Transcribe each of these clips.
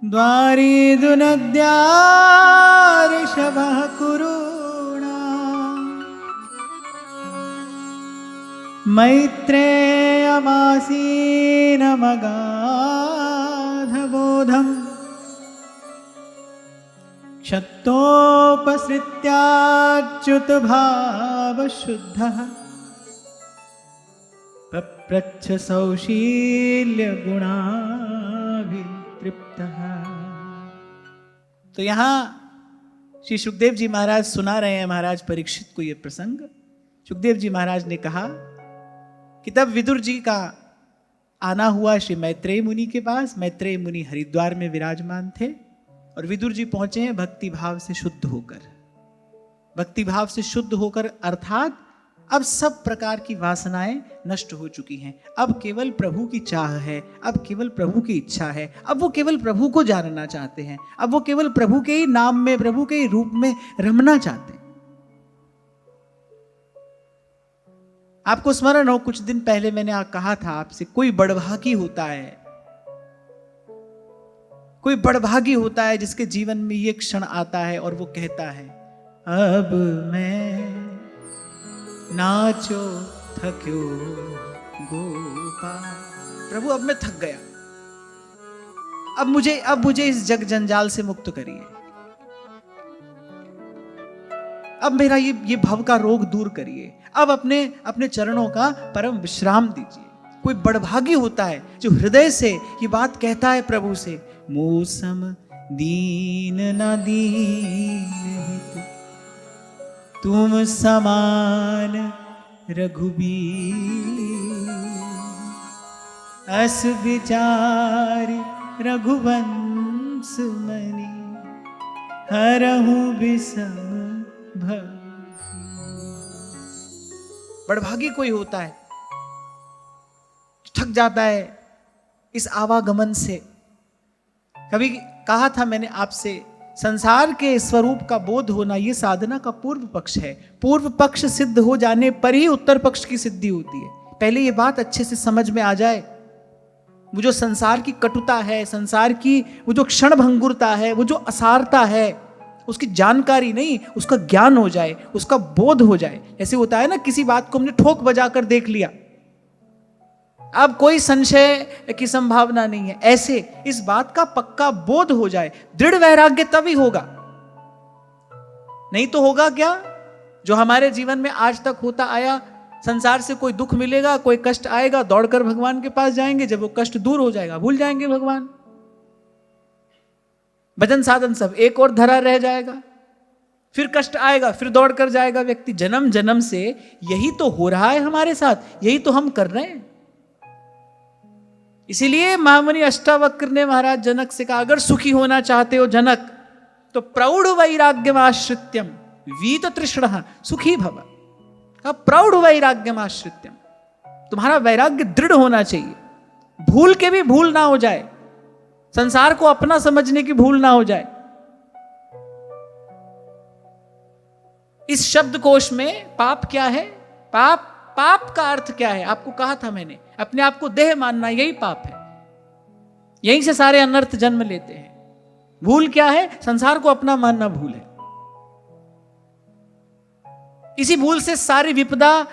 द्वारीदुनद्याऋषभः कुरूणा मैत्रेयमासीनमगाधबोधम् क्षत्तोपसृत्याच्युतभावशुद्धः पप्रच्छ सौशील्यगुणाभितृप्तः। तो यहां श्री सुखदेव जी महाराज सुना रहे हैं महाराज परीक्षित को यह प्रसंग। सुखदेव जी महाराज ने कहा कि तब विदुर जी का आना हुआ श्री मैत्रेय मुनि के पास। मैत्रेय मुनि हरिद्वार में विराजमान थे और विदुर जी पहुंचे हैं भक्ति भाव से शुद्ध होकर। भक्ति भाव से शुद्ध होकर अर्थात अब सब प्रकार की वासनाएं नष्ट हो चुकी हैं। अब केवल प्रभु की चाह है, अब केवल प्रभु की इच्छा है, अब वो केवल प्रभु को जानना चाहते हैं, अब वो केवल प्रभु के ही नाम में, प्रभु के ही रूप में रमना चाहते हैं। आपको स्मरण हो कुछ दिन पहले मैंने कहा था आपसे, कोई बड़भागी होता है, कोई बड़भागी होता है जिसके जीवन में ये क्षण आता है और वो कहता है अब मैं नाचो थक्यो गोपाल। प्रभु अब मैं थक गया, अब मुझे इस जग जंजाल से मुक्त करिए, अब मेरा ये भव का रोग दूर करिए, अब अपने चरणों का परम विश्राम दीजिए। कोई बड़भागी होता है जो हृदय से ये बात कहता है प्रभु से, मौसम दीन न दीन तुम समान रघुबीर, अस विचार रघुवंश मणि हरहु विषम भव। बड़भागी कोई होता है, थक जाता है इस आवागमन से। कभी कहा था मैंने आपसे, संसार के स्वरूप का बोध होना यह साधना का पूर्व पक्ष है। पूर्व पक्ष सिद्ध हो जाने पर ही उत्तर पक्ष की सिद्धि होती है। पहले ये बात अच्छे से समझ में आ जाए, वो जो संसार की कटुता है, संसार की वो जो क्षण भंगुरता है, वो जो असारता है, उसकी जानकारी नहीं, उसका ज्ञान हो जाए, उसका बोध हो जाए। ऐसे होता है ना, किसी बात को हमने ठोक बजाकर देख लिया, अब कोई संशय की संभावना नहीं है। ऐसे इस बात का पक्का बोध हो जाए, दृढ़ वैराग्य तभी होगा। नहीं तो होगा क्या जो हमारे जीवन में आज तक होता आया। संसार से कोई दुख मिलेगा, कोई कष्ट आएगा, दौड़कर भगवान के पास जाएंगे, जब वो कष्ट दूर हो जाएगा भूल जाएंगे भगवान। भजन साधन सब एक और धरा रह जाएगा, फिर कष्ट आएगा, फिर दौड़कर जाएगा व्यक्ति। जन्म जन्म से यही तो हो रहा है हमारे साथ, यही तो हम कर रहे हैं। इसीलिए महामुनि अष्टावक्र ने महाराज जनक से कहा, अगर सुखी होना चाहते हो जनक तो प्रौढ़ वैराग्यमाश्रित्यम वीत तृष्णः सुखी भव। प्रौढ़ वैराग्यमाश्रित्यम, तुम्हारा वैराग्य दृढ़ होना चाहिए, भूल के भी भूल ना हो जाए, संसार को अपना समझने की भूल ना हो जाए। इस शब्दकोश में पाप क्या है, पाप का अर्थ क्या है आपको कहा था मैंने, अपने आप को देह मानना, यही पाप है। यहीं से सारे अनर्थ जन्म लेते हैं। भूल क्या है, संसार को अपना मानना भूल है। इसी भूल से सारी विपदा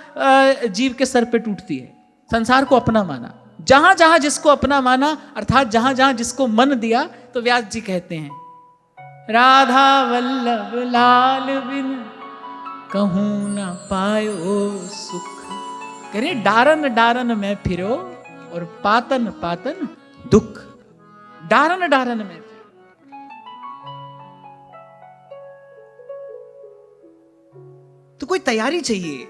जीव के सर पे टूटती है। संसार को अपना माना, जहां जहां जिसको अपना माना, अर्थात जहां जहां जिसको मन दिया, तो व्यास जी कहते हैं राधा वल्लभ लाल बिन कहूं न पायो सुख, करे डारन डारन में फिरो और पातन पातन दुख। डारन डारन में फिरो। तो कोई तैयारी चाहिए,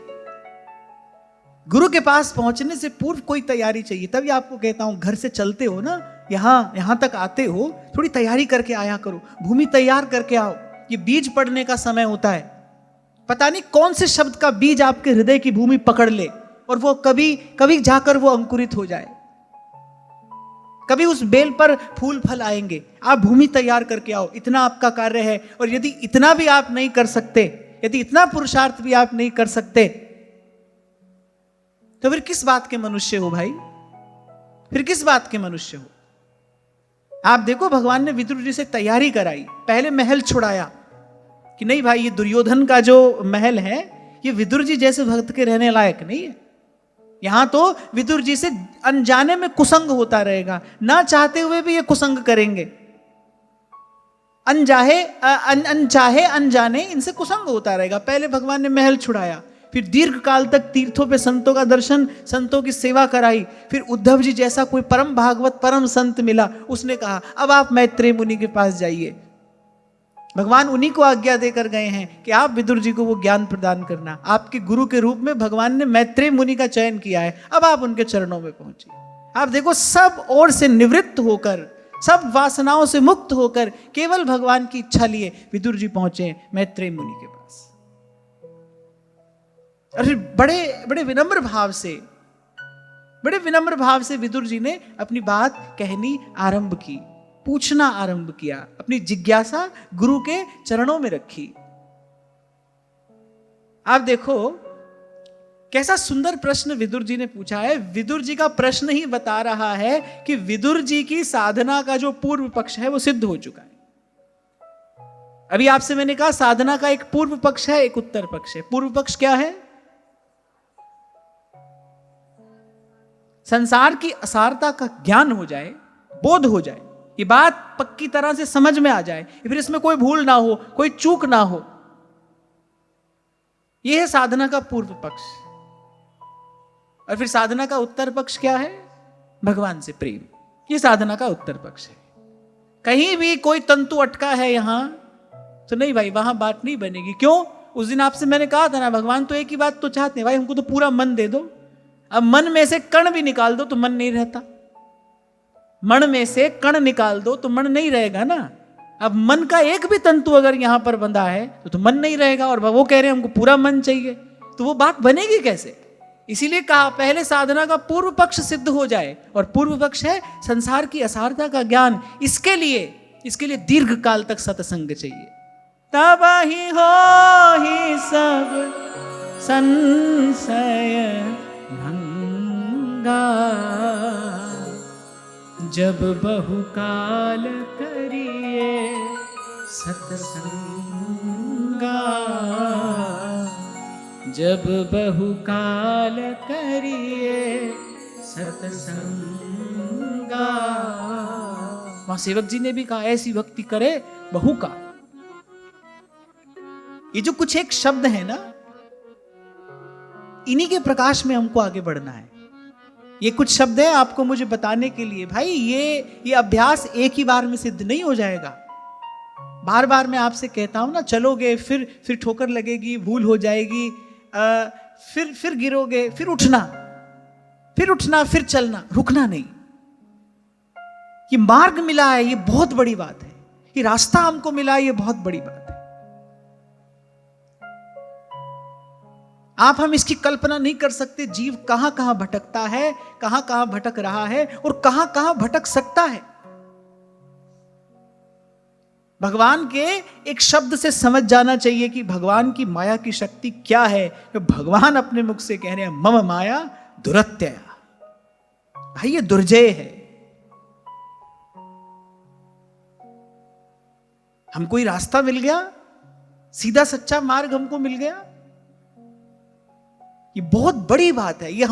गुरु के पास पहुंचने से पूर्व कोई तैयारी चाहिए। तभी आपको कहता हूं, घर से चलते हो ना, यहां तक आते हो, थोड़ी तैयारी करके आया करो, भूमि तैयार करके आओ। ये बीज पड़ने का समय होता है। पता नहीं कौन से शब्द का बीज आपके हृदय की भूमि पकड़ ले और वो कभी जाकर वो अंकुरित हो जाए। कभी उस बेल पर फूल फल आएंगे। आप भूमि तैयार करके आओ, इतना आपका कार्य है। और यदि इतना भी आप नहीं कर सकते, यदि इतना पुरुषार्थ भी आप नहीं कर सकते, तो फिर किस बात के मनुष्य हो भाई? फिर किस बात के मनुष्य हो? आप देखो भगवान ने विदुर जी से तैयारी कराई, पहले महल छुड़ाया कि नहीं भाई ये दुर्योधन का जो महल है ये विदुर जी जैसे भक्त के रहने लायक नहीं है, यहां तो विदुर जी से अनजाने में कुसंग होता रहेगा, ना चाहते हुए भी ये कुसंग करेंगे, अनचाहे अनजाने इनसे कुसंग होता रहेगा। पहले भगवान ने महल छुड़ाया, फिर दीर्घ काल तक तीर्थों पे संतों का दर्शन, संतों की सेवा कराई। फिर उद्धव जी जैसा कोई परम भागवत परम संत मिला, उसने कहा अब आप मैत्रेय मुनि के पास जाइए। भगवान उन्हीं को आज्ञा देकर गए हैं कि आप विदुर जी को वो ज्ञान प्रदान करना। आपके गुरु के रूप में भगवान ने मैत्रेय मुनि का चयन किया है, अब आप उनके चरणों में पहुंचिए। आप देखो सब ओर से निवृत्त होकर, सब वासनाओं से मुक्त होकर केवल भगवान की इच्छा लिए विदुर जी पहुंचे मैत्रेय मुनि के पास। और फिर बड़े विनम्र भाव से विदुर जी ने अपनी बात कहनी आरंभ की, पूछना आरंभ किया, अपनी जिज्ञासा गुरु के चरणों में रखी। आप देखो कैसा सुंदर प्रश्न विदुर जी ने पूछा है। विदुर जी का प्रश्न ही बता रहा है कि विदुर जी की साधना का जो पूर्व पक्ष है वो सिद्ध हो चुका है। अभी आपसे मैंने कहा साधना का एक पूर्व पक्ष है, एक उत्तर पक्ष है। पूर्व पक्ष क्या है? संसार की असारता का ज्ञान हो जाए, बोध हो जाए, ये बात पक्की तरह से समझ में आ जाए, फिर इसमें कोई भूल ना हो, कोई चूक ना हो, यह है साधना का पूर्व पक्ष। और फिर साधना का उत्तर पक्ष क्या है? भगवान से प्रेम। यह साधना का उत्तर पक्ष है। कहीं भी कोई तंतु अटका है यहां तो नहीं भाई, वहां बात नहीं बनेगी। क्यों? उस दिन आपसे मैंने कहा था ना, भगवान तो एक ही बात तो चाहते हैं भाई, हमको तो पूरा मन दे दो। अब मन में से कण भी निकाल दो तो मन नहीं रहता, मन में से कण निकाल दो तो मन नहीं रहेगा ना। अब मन का एक भी तंतु अगर यहां पर बंधा है तो मन नहीं रहेगा, और वो कह रहे हैं हमको पूरा मन चाहिए, तो वो बात बनेगी कैसे? इसीलिए कहा पहले साधना का पूर्व पक्ष सिद्ध हो जाए, और पूर्व पक्ष है संसार की असारता का ज्ञान। इसके लिए दीर्घ काल तक सत्संग चाहिए, तब ही हो ही सब संशय भंगा, जब बहुकाल करिए सत्संगा, जब बहुकाल करिए सत्संगा। वहां सेवक जी ने भी कहा ऐसी भक्ति करे बहुकाल। ये जो कुछ एक शब्द है ना, इन्हीं के प्रकाश में हमको आगे बढ़ना है। ये कुछ शब्द है आपको मुझे बताने के लिए, भाई ये अभ्यास एक ही बार में सिद्ध नहीं हो जाएगा। बार बार मैं आपसे कहता हूं ना, चलोगे फिर ठोकर लगेगी, भूल हो जाएगी, फिर गिरोगे, फिर उठना, फिर चलना, रुकना नहीं। ये मार्ग मिला है, ये बहुत बड़ी बात है। ये रास्ता हमको मिला है, ये बहुत बड़ी बात है। हम इसकी कल्पना नहीं कर सकते जीव कहां कहां भटकता है, कहां कहां भटक रहा है, और कहां कहां भटक सकता है। भगवान के एक शब्द से समझ जाना चाहिए कि भगवान की माया की शक्ति क्या है। तो भगवान अपने मुख से कह रहे हैं मम माया दुरत्यया। भाई ये दुर्जय है। हमको ये रास्ता मिल गया, सीधा सच्चा मार्ग हमको मिल गया, ये बहुत बड़ी बात है। ये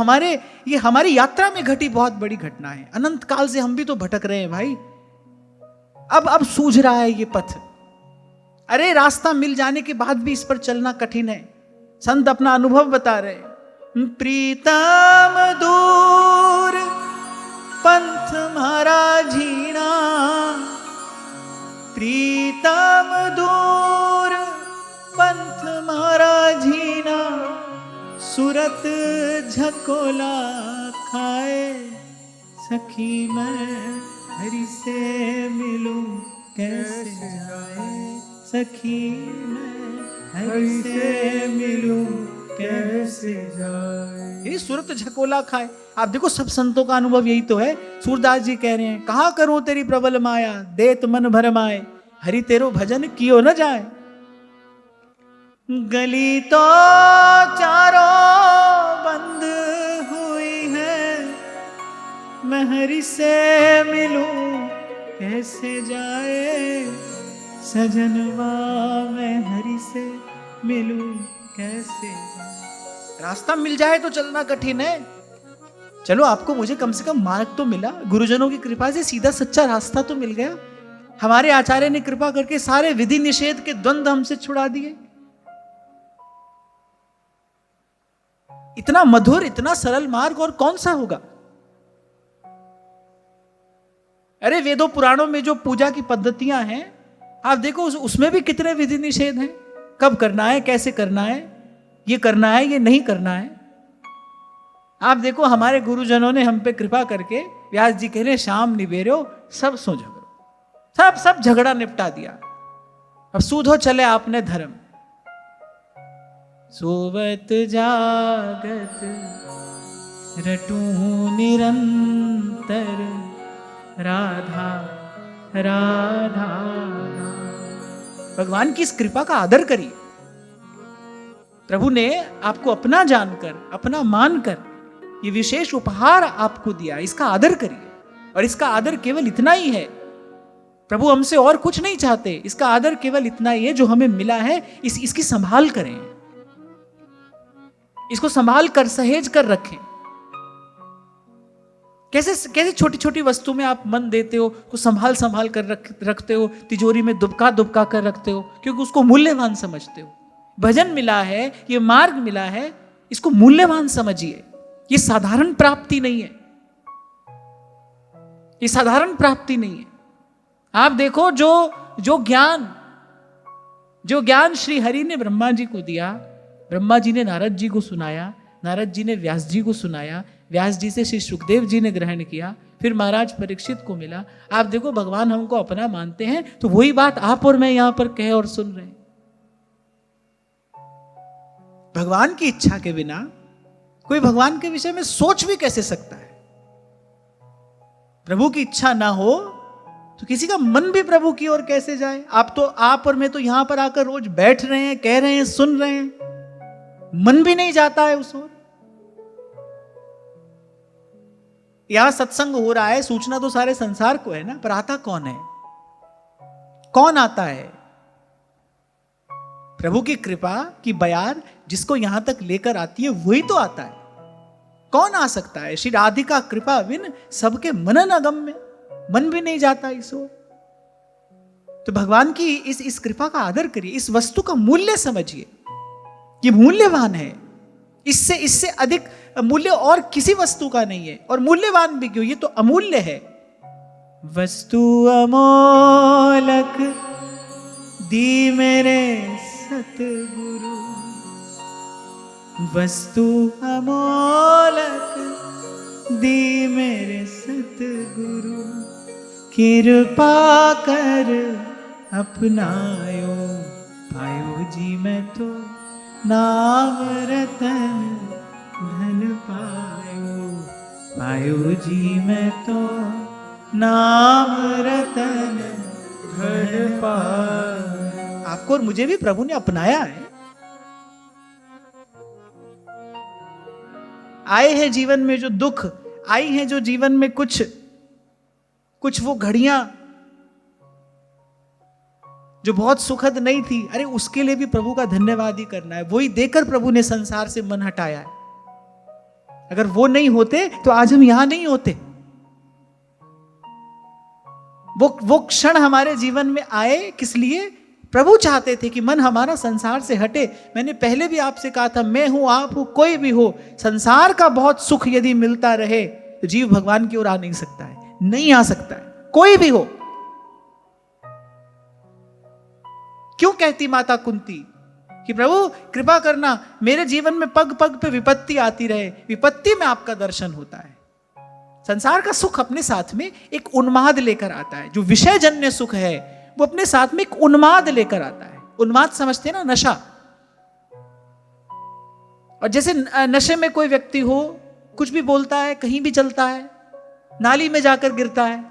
हमारी यात्रा में घटी बहुत बड़ी घटना है। अनंत काल से हम भी तो भटक रहे हैं भाई। अब सूझ रहा है ये पथ। अरे रास्ता मिल जाने के बाद भी इस पर चलना कठिन है। संत अपना अनुभव बता रहे हैं, प्रीतम दूर पंथ मारा झीना, प्रीतम दूर पंथ मारा झीना, सूरत झकोला खाए, सखी मैं हरि से मिलूं कैसे जाए, सखी मैं हरि से मिलूं कैसे जाए। ये सूरत झकोला खाए। आप देखो सब संतों का अनुभव यही तो है। सूरदास जी कह रहे हैं, कहाँ करूं तेरी प्रबल माया, देत मन भरमाए, हरि तेरो भजन कियो न जाए। गली तो चारों बंद हुई है, मैं हरि से मिलूं कैसे जाए सजनवा, मैं हरि से मिलूं कैसे जाए। रास्ता मिल जाए तो चलना कठिन है, चलो आपको मुझे कम से कम मार्ग तो मिला, गुरुजनों की कृपा से सीधा सच्चा रास्ता तो मिल गया। हमारे आचार्य ने कृपा करके सारे विधि निषेध के द्वंद्व हमसे छुड़ा दिए। इतना मधुर, इतना सरल मार्ग और कौन सा होगा। अरे वेदों पुराणों में जो पूजा की पद्धतियां हैं, आप देखो उसमें भी कितने विधि निषेध हैं। कब करना है, कैसे करना है, ये करना है, ये नहीं करना है। आप देखो हमारे गुरुजनों ने हम पे कृपा करके, व्यास जी कह रहे शाम निबेरो सब सो झगड़ो, सब झगड़ा निपटा दिया। अब सूधो चले आपने धर्म। सोवत जागत रटू निरंतर, राधा राधा। भगवान की इस कृपा का आदर करिए। प्रभु ने आपको अपना जानकर, अपना मानकर ये विशेष उपहार आपको दिया, इसका आदर करिए। और इसका आदर केवल इतना ही है, प्रभु हमसे और कुछ नहीं चाहते, इसका आदर केवल इतना ही है जो हमें मिला है, इसकी संभाल करें, इसको संभाल कर सहेज कर रखें। कैसे छोटी छोटी वस्तु में आप मन देते हो, कुछ संभाल कर रखते हो, तिजोरी में दुबका कर रखते हो, क्योंकि उसको मूल्यवान समझते हो। भजन मिला है, ये मार्ग मिला है, इसको मूल्यवान समझिए। ये साधारण प्राप्ति नहीं है, ये साधारण प्राप्ति नहीं है। आप देखो जो ज्ञान श्री हरि ने ब्रह्मा जी को दिया, ब्रह्मा जी ने नारद जी को सुनाया, नारद जी ने व्यास जी को सुनाया, व्यास जी से श्री सुखदेव जी ने ग्रहण किया, फिर महाराज परीक्षित को मिला। आप देखो भगवान हमको अपना मानते हैं, तो वही बात आप और मैं यहां पर कहे और सुन रहे हैं। भगवान की इच्छा के बिना कोई भगवान के विषय में सोच भी कैसे सकता है। प्रभु की इच्छा ना हो तो किसी का मन भी प्रभु की ओर कैसे जाए। आप और मैं तो यहां पर आकर रोज बैठ रहे हैं, कह रहे हैं, सुन रहे हैं, मन भी नहीं जाता है उस ओर। यहां सत्संग हो रहा है, सूचना तो सारे संसार को है ना, पर आता कौन है? कौन आता है? प्रभु की कृपा की बयार जिसको यहां तक लेकर आती है वही तो आता है। कौन आ सकता है? श्री राधिका कृपा बिन सबके मनन अगम्य, मन भी नहीं जाता इस ओर। तो भगवान की इस कृपा का आदर करिए, इस वस्तु का मूल्य समझिए, ये मूल्यवान है। इससे अधिक मूल्य और किसी वस्तु का नहीं है। और मूल्यवान भी क्यों, ये तो अमूल्य है। वस्तु अमोलक दी मेरे सतगुरु, वस्तु अमोलक दी मेरे सतगुरु, कृपा कर अपनायो पायो जी मैं तो नाम रतन धन पायो जी मैं तो नाम रतन धन पायो। आपको और मुझे भी प्रभु ने अपनाया है। आए हैं जीवन में जो दुख, आई हैं जो जीवन में कुछ वो घड़ियां जो बहुत सुखद नहीं थी, अरे उसके लिए भी प्रभु का धन्यवाद ही करना है। वही देकर प्रभु ने संसार से मन हटाया है। अगर वो नहीं होते तो आज हम यहां नहीं होते। वो क्षण हमारे जीवन में आए किस लिए? प्रभु चाहते थे कि मन हमारा संसार से हटे। मैंने पहले भी आपसे कहा था, मैं हूं, आप हो, कोई भी हो, संसार का बहुत सुख यदि मिलता रहे तो जीव भगवान की ओर आ नहीं सकता है, नहीं आ सकता है, कोई भी हो। क्यों कहती माता कुंती कि प्रभु कृपा करना, मेरे जीवन में पग पग पे विपत्ति आती रहे, विपत्ति में आपका दर्शन होता है। संसार का सुख अपने साथ में एक उन्माद लेकर आता है। जो विषय जन्य सुख है वो अपने साथ में एक उन्माद लेकर आता है। उन्माद समझते हैं ना, नशा। और जैसे नशे में कोई व्यक्ति हो, कुछ भी बोलता है, कहीं भी चलता है, नाली में जाकर गिरता है।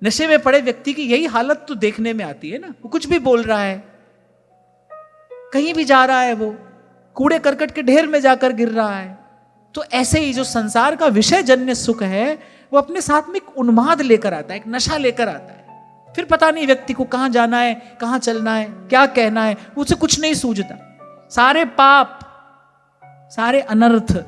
नशे में पड़े व्यक्ति की यही हालत तो देखने में आती है ना। वो कुछ भी बोल रहा है, कहीं भी जा रहा है, वो कूड़े करकट के ढेर में जाकर गिर रहा है। तो ऐसे ही जो संसार का विषय जन्य सुख है वो अपने साथ में एक उन्माद लेकर आता है, एक नशा लेकर आता है। फिर पता नहीं व्यक्ति को कहाँ जाना है, कहाँ चलना है, क्या कहना है, उसे कुछ नहीं सूझता। सारे पाप, सारे अनर्थ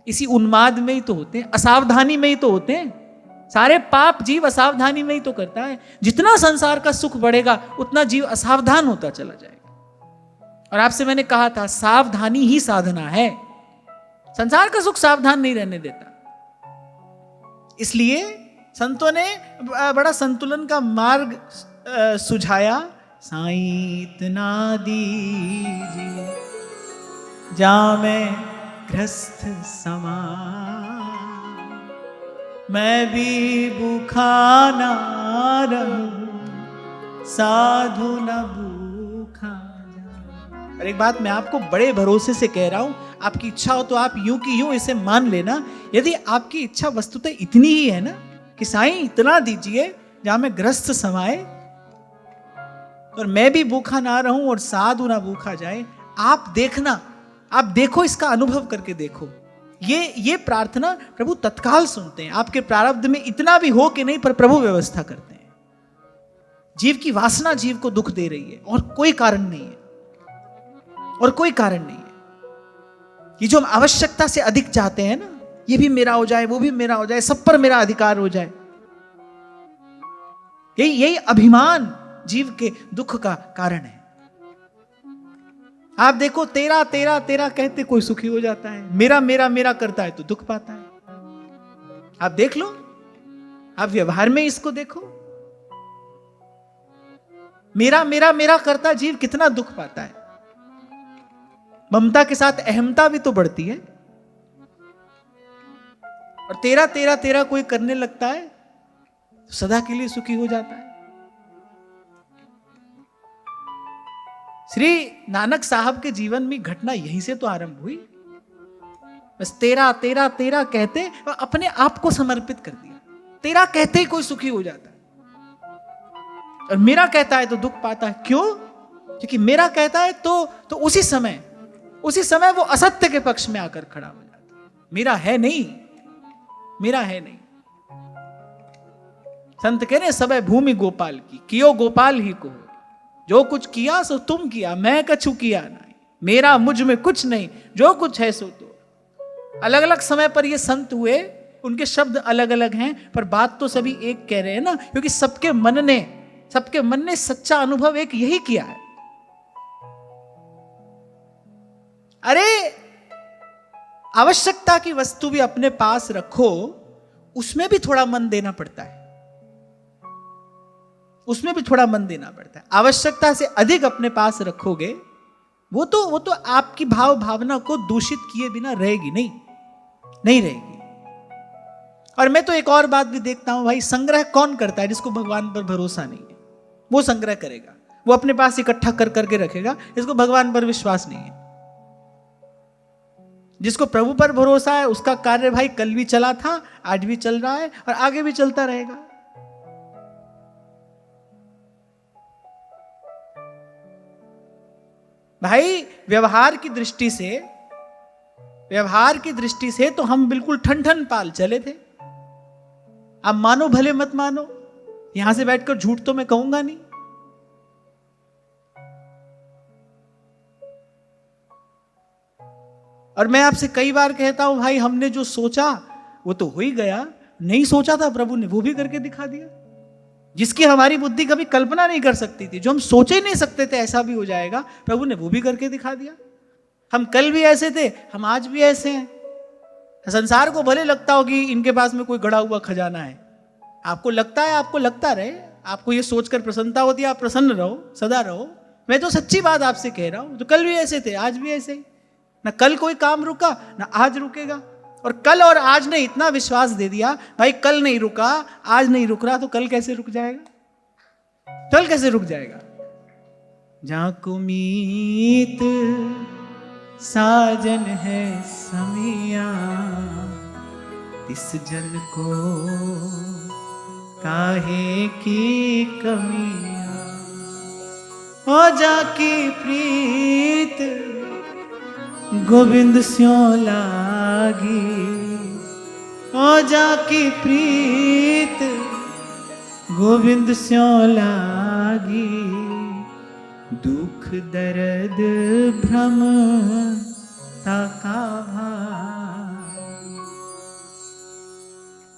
इसी उन्माद में ही तो होते हैं, असावधानी में ही तो होते हैं। सारे पाप जीव असावधानी में ही तो करता है। जितना संसार का सुख बढ़ेगा उतना जीव असावधान होता चला जाएगा। और आपसे मैंने कहा था, सावधानी ही साधना है। संसार का सुख सावधान नहीं रहने देता। इसलिए संतों ने बड़ा संतुलन का मार्ग सुझाया। साईं इतना दीजिए जामे ग्रस्त समा, मैं भी भूखा ना रहूं, साधु न भूखा जा। और एक बात मैं आपको बड़े भरोसे से कह रहा हूं, आपकी इच्छा हो तो आप यूं की यूं इसे मान लेना। यदि आपकी इच्छा वस्तुतः इतनी ही है ना कि साईं इतना दीजिए जहां मैं ग्रस्त समाए और मैं भी भूखा ना रहूं और साधु ना भूखा जाए, आप देखना, आप देखो, इसका अनुभव करके देखो। ये प्रार्थना प्रभु तत्काल सुनते हैं। आपके प्रारब्ध में इतना भी हो कि नहीं, पर प्रभु व्यवस्था करते हैं। जीव की वासना जीव को दुख दे रही है और कोई कारण नहीं है, और कोई कारण नहीं है। ये जो हम आवश्यकता से अधिक चाहते हैं ना, ये भी मेरा हो जाए, वो भी मेरा हो जाए, सब पर मेरा अधिकार हो जाए, यही अभिमान जीव के दुख का कारण है। आप देखो, तेरा तेरा तेरा कहते कोई सुखी हो जाता है, मेरा मेरा मेरा करता है तो दुख पाता है। आप देख लो, आप व्यवहार में इसको देखो, मेरा मेरा मेरा करता जीव कितना दुख पाता है। ममता के साथ अहमता भी तो बढ़ती है, और तेरा तेरा तेरा कोई करने लगता है तो सदा के लिए सुखी हो जाता है। श्री नानक साहब के जीवन में घटना यहीं से तो आरंभ हुई। बस तेरा तेरा तेरा कहते अपने आप को समर्पित कर दिया। तेरा कहते ही कोई सुखी हो जाता है, और मेरा कहता है तो दुख पाता है। क्यों? क्योंकि मेरा कहता है तो उसी समय वो असत्य के पक्ष में आकर खड़ा हो जाता है। मेरा है नहीं, मेरा है नहीं। संत कह रहे सबे भूमि गोपाल की, कियो गोपाल ही को, जो कुछ किया सो तुम किया, मैं कछु किया नहीं, मेरा मुझ में कुछ नहीं, जो कुछ है सो तो। अलग अलग समय पर ये संत हुए, उनके शब्द अलग अलग हैं, पर बात तो सभी एक कह रहे हैं ना, क्योंकि सबके मन ने सच्चा अनुभव एक यही किया है। अरे आवश्यकता की वस्तु भी अपने पास रखो, उसमें भी थोड़ा मन देना पड़ता है, उसमें भी थोड़ा मन देना पड़ता है। आवश्यकता से अधिक अपने पास रखोगे, वो तो आपकी भावना को दूषित किए बिना रहेगी नहीं रहेगी। और मैं तो एक और बात भी देखता हूं भाई, संग्रह कौन करता है? जिसको भगवान पर भरोसा नहीं है वो संग्रह करेगा, वो अपने पास इकट्ठा कर करके रखेगा। जिसको भगवान पर विश्वास नहीं है, जिसको प्रभु पर भरोसा है, उसका कार्य भाई कल भी चला था, आज भी चल रहा है और आगे भी चलता रहेगा। भाई व्यवहार की दृष्टि से तो हम बिल्कुल ठन पाल चले थे। आप मानो भले मत मानो, यहां से बैठकर झूठ तो मैं कहूंगा नहीं। और मैं आपसे कई बार कहता हूं भाई, हमने जो सोचा वो तो हो ही गया, नहीं सोचा था प्रभु ने वो भी करके दिखा दिया। जिसकी हमारी बुद्धि कभी कल्पना नहीं कर सकती थी, जो हम सोच ही नहीं सकते थे ऐसा भी हो जाएगा, प्रभु ने वो भी करके दिखा दिया। हम कल भी ऐसे थे, हम आज भी ऐसे हैं। संसार को भले लगता हो कि इनके पास में कोई गड़ा हुआ खजाना है, आपको लगता है, आपको लगता रहे, आपको ये सोचकर प्रसन्नता होती है, आप प्रसन्न रहो, सदा रहो। मैं तो सच्ची बात आपसे कह रहा हूं, तो कल भी ऐसे थे, आज भी ऐसे ही। ना कल कोई काम रुका, ना आज रुकेगा। और कल और आज ने इतना विश्वास दे दिया, भाई कल नहीं रुका, आज नहीं रुक रहा, तो कल कैसे रुक जाएगा? कल कैसे रुक जाएगा? जाको मीत साजन है समिया, इस जन को काहे की कमिया। हो जाकी प्रीत गोविंद स्यों लागी, ओ जाकी प्रीत गोविंद स्यों लागी, दुख दर्द भ्रम ताका भार।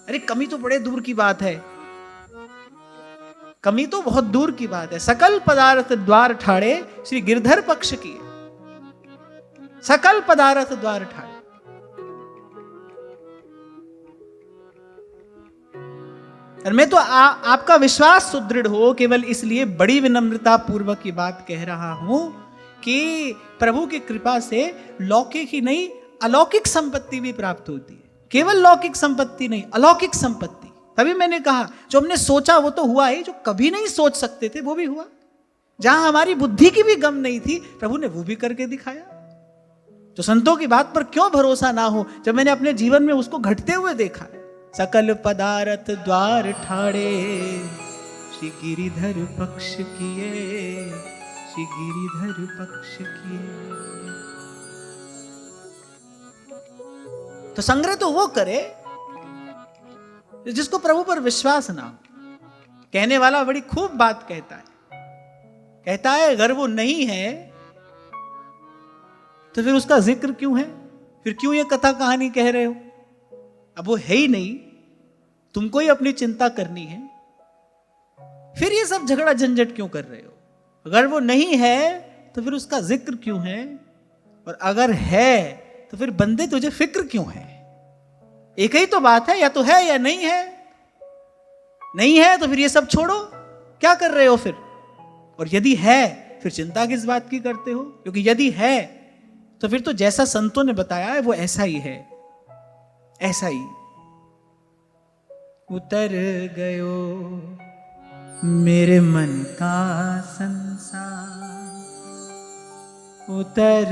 अरे कमी तो बड़े दूर की बात है, कमी तो बहुत दूर की बात है। सकल पदार्थ द्वार ठाड़े श्री गिरधर पक्ष की, सकल पदार्थ द्वार ठाड़े। और मैं तो आपका विश्वास सुदृढ़ हो केवल इसलिए बड़ी विनम्रता पूर्वक की बात कह रहा हूं कि प्रभु की कृपा से लौकिक ही नहीं अलौकिक संपत्ति भी प्राप्त होती है। केवल लौकिक संपत्ति नहीं, अलौकिक संपत्ति। तभी मैंने कहा जो हमने सोचा वो तो हुआ ही, जो कभी नहीं सोच सकते थे वो भी हुआ। जहां हमारी बुद्धि की भी गम नहीं थी प्रभु ने वो भी करके दिखाया। तो संतों की बात पर क्यों भरोसा ना हो जब मैंने अपने जीवन में उसको घटते हुए देखा। सकल पदार्थ द्वार ठाड़े श्री गिरिधर पक्ष किए, श्री गिरिधर पक्ष किए। तो संग्रह तो वो करे जिसको प्रभु पर विश्वास ना हो। कहने वाला बड़ी खूब बात कहता है, कहता है अगर वो नहीं है तो फिर उसका जिक्र क्यों है, फिर क्यों ये कथा कहानी कह रहे हो। अब वो है ही नहीं, तुमको ही अपनी चिंता करनी है, फिर ये सब झगड़ा झंझट क्यों कर रहे हो। अगर वो नहीं है तो फिर उसका जिक्र क्यों है, और अगर है तो फिर बंदे तुझे फिक्र क्यों है। एक ही तो बात है, या तो है या नहीं है। नहीं है तो फिर ये सब छोड़ो, क्या कर रहे हो फिर। और यदि है फिर चिंता किस बात की करते हो, क्योंकि यदि है तो फिर तो जैसा संतों ने बताया है वो ऐसा ही है, ऐसा ही। उतर गयो मेरे मन का संसार, उतर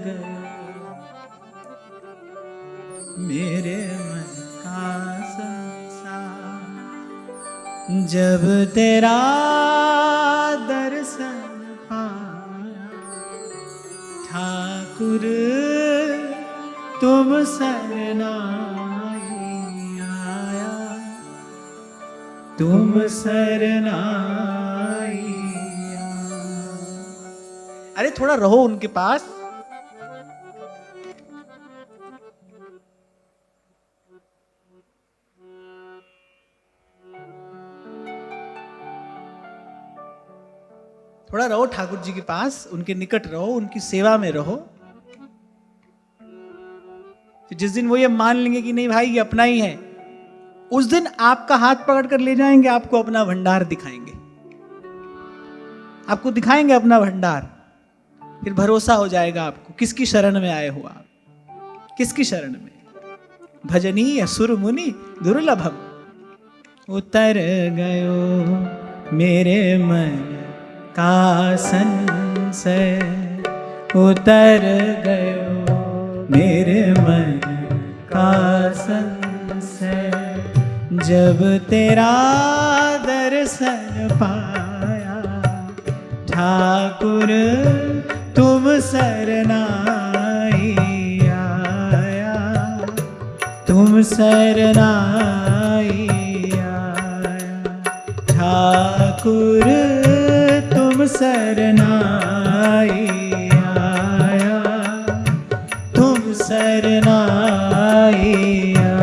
गयो मेरे मन का संसार, जब तेरा दर्शन पाया ठाकुर तुम शरणाई आया, तुम शरणाई आया। अरे थोड़ा रहो उनके पास। थोड़ा रहो ठाकुर जी के पास, उनके निकट रहो, उनकी सेवा में रहो। जिस दिन वो ये मान लेंगे कि नहीं भाई ये अपना ही है, उस दिन आपका हाथ पकड़ कर ले जाएंगे, आपको अपना भंडार दिखाएंगे, आपको दिखाएंगे अपना भंडार। फिर भरोसा हो जाएगा आपको किसकी शरण में आए हो आप, किसकी शरण में। भजनीय सुर मुनि दुर्लभम, उतर गयो मेरे मन का संशय, उतर गयो मेरे मन का संशय, जब तेरा दर्शन पाया ठाकुर तुम शरणाई आया, तुम शरणाई आया, ठाकुर तुम शरणाई आया, तुम शरणाई आया।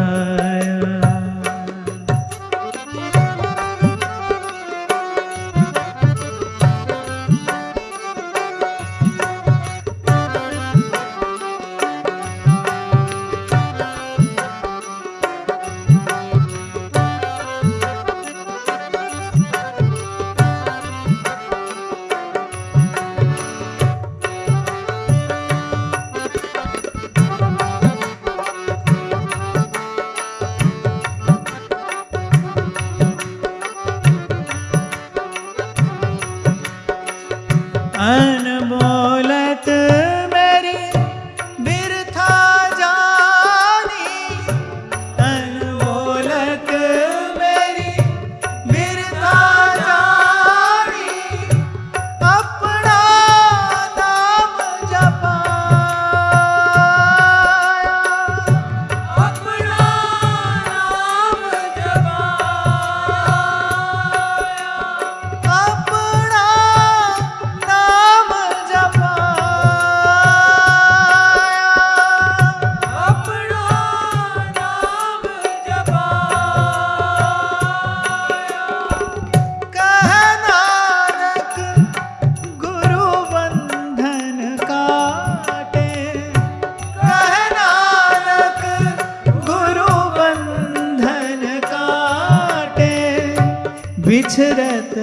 बिछरत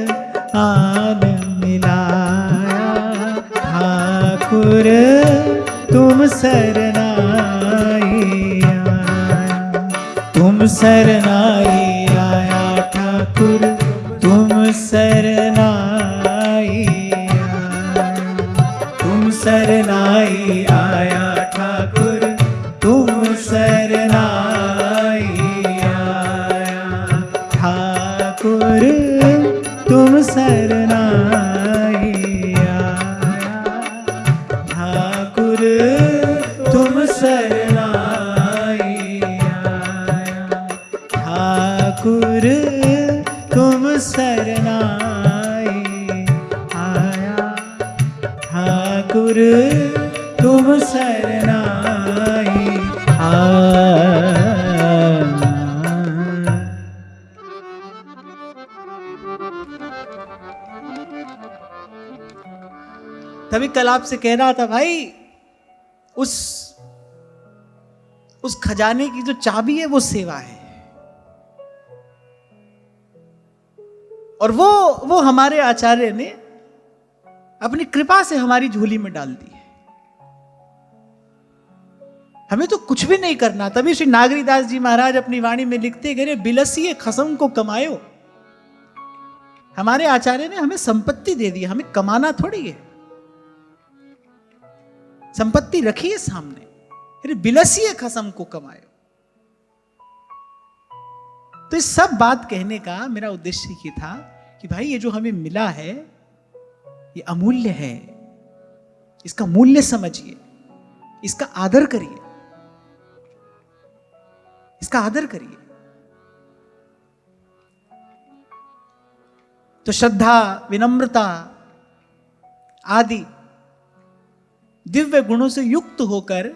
आन मिलाया। ठाकुर तुम सरनाई आया, तुम सरनाई आया ठाकुर तुम सरनाई आया, तुम सरनाई आया ठाकुर तुम सरनाई आया। ठाकुर तुम सरनाई आया, ठाकुर तुम सरनाई आया, ठाकुर तुम सरनाई आया, ठाकुर तुम सरनाई आया। तभी कल आपसे कह रहा था भाई, उस खजाने की जो चाबी है वो सेवा है, और वो हमारे आचार्य ने अपनी कृपा से हमारी झोली में डाल दी है। हमें तो कुछ भी नहीं करना। तभी श्री नागरीदास जी महाराज अपनी वाणी में लिखते गए, बिलसिए खसम को कमायो। हमारे आचार्य ने हमें संपत्ति दे दी, हमें कमाना थोड़ी है। संपत्ति रखी है सामने, फिर बिलसिए खसम को कमायो। तो इस सब बात कहने का मेरा उद्देश्य ये था कि भाई ये जो हमें मिला है ये अमूल्य है, इसका मूल्य समझिए, इसका आदर करिए, इसका आदर करिए। तो श्रद्धा, विनम्रता आदि दिव्य गुणों से युक्त होकर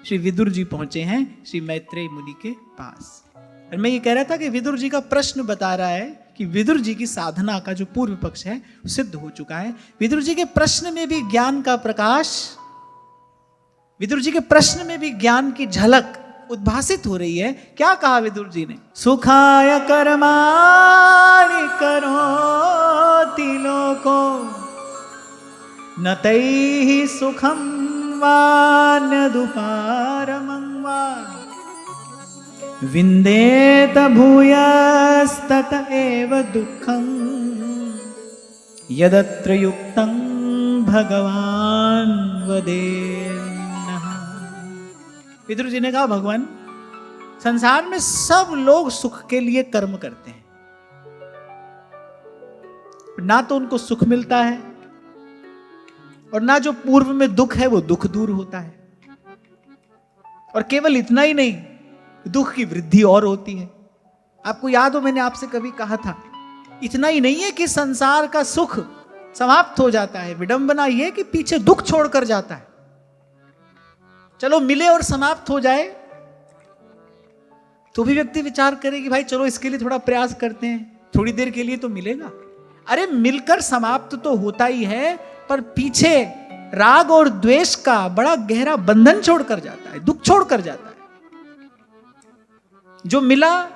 श्री विदुर जी पहुंचे हैं श्री मैत्रेय मुनि के पास। और मैं ये कह रहा था कि विदुर जी का प्रश्न बता रहा है कि विदुर जी की साधना का जो पूर्व पक्ष है वो सिद्ध हो चुका है। विदुर जी के प्रश्न में भी ज्ञान का प्रकाश, विदुर जी के प्रश्न में भी ज्ञान की झलक उद्भासित हो रही है। क्या कहा विदुर जी ने? सुखाय कर्माणि करोति लोको न तैहि सुखम वान्यदुपारमं वा विन्देत भूयस्तत एव दुःखं यदत्र युक्तं भगवान वदेन्नः। विदुर जी ने कहा, भगवान, संसार में सब लोग सुख के लिए कर्म करते हैं, ना तो उनको सुख मिलता है और ना जो पूर्व में दुख है वो दुख दूर होता है। और केवल इतना ही नहीं, दुख की वृद्धि और होती है। आपको याद हो मैंने आपसे कभी कहा था, इतना ही नहीं है कि संसार का सुख समाप्त हो जाता है, विडंबना यह कि पीछे दुख छोड़कर जाता है। चलो मिले और समाप्त हो जाए तो भी व्यक्ति विचार करे कि भाई चलो इसके लिए थोड़ा प्रयास करते हैं, थोड़ी देर के लिए तो मिलेगा। अरे मिलकर समाप्त तो होता ही है, पर पीछे राग और द्वेष का बड़ा गहरा बंधन छोड़कर जाता है, दुख छोड़कर जाता है। जो मिला,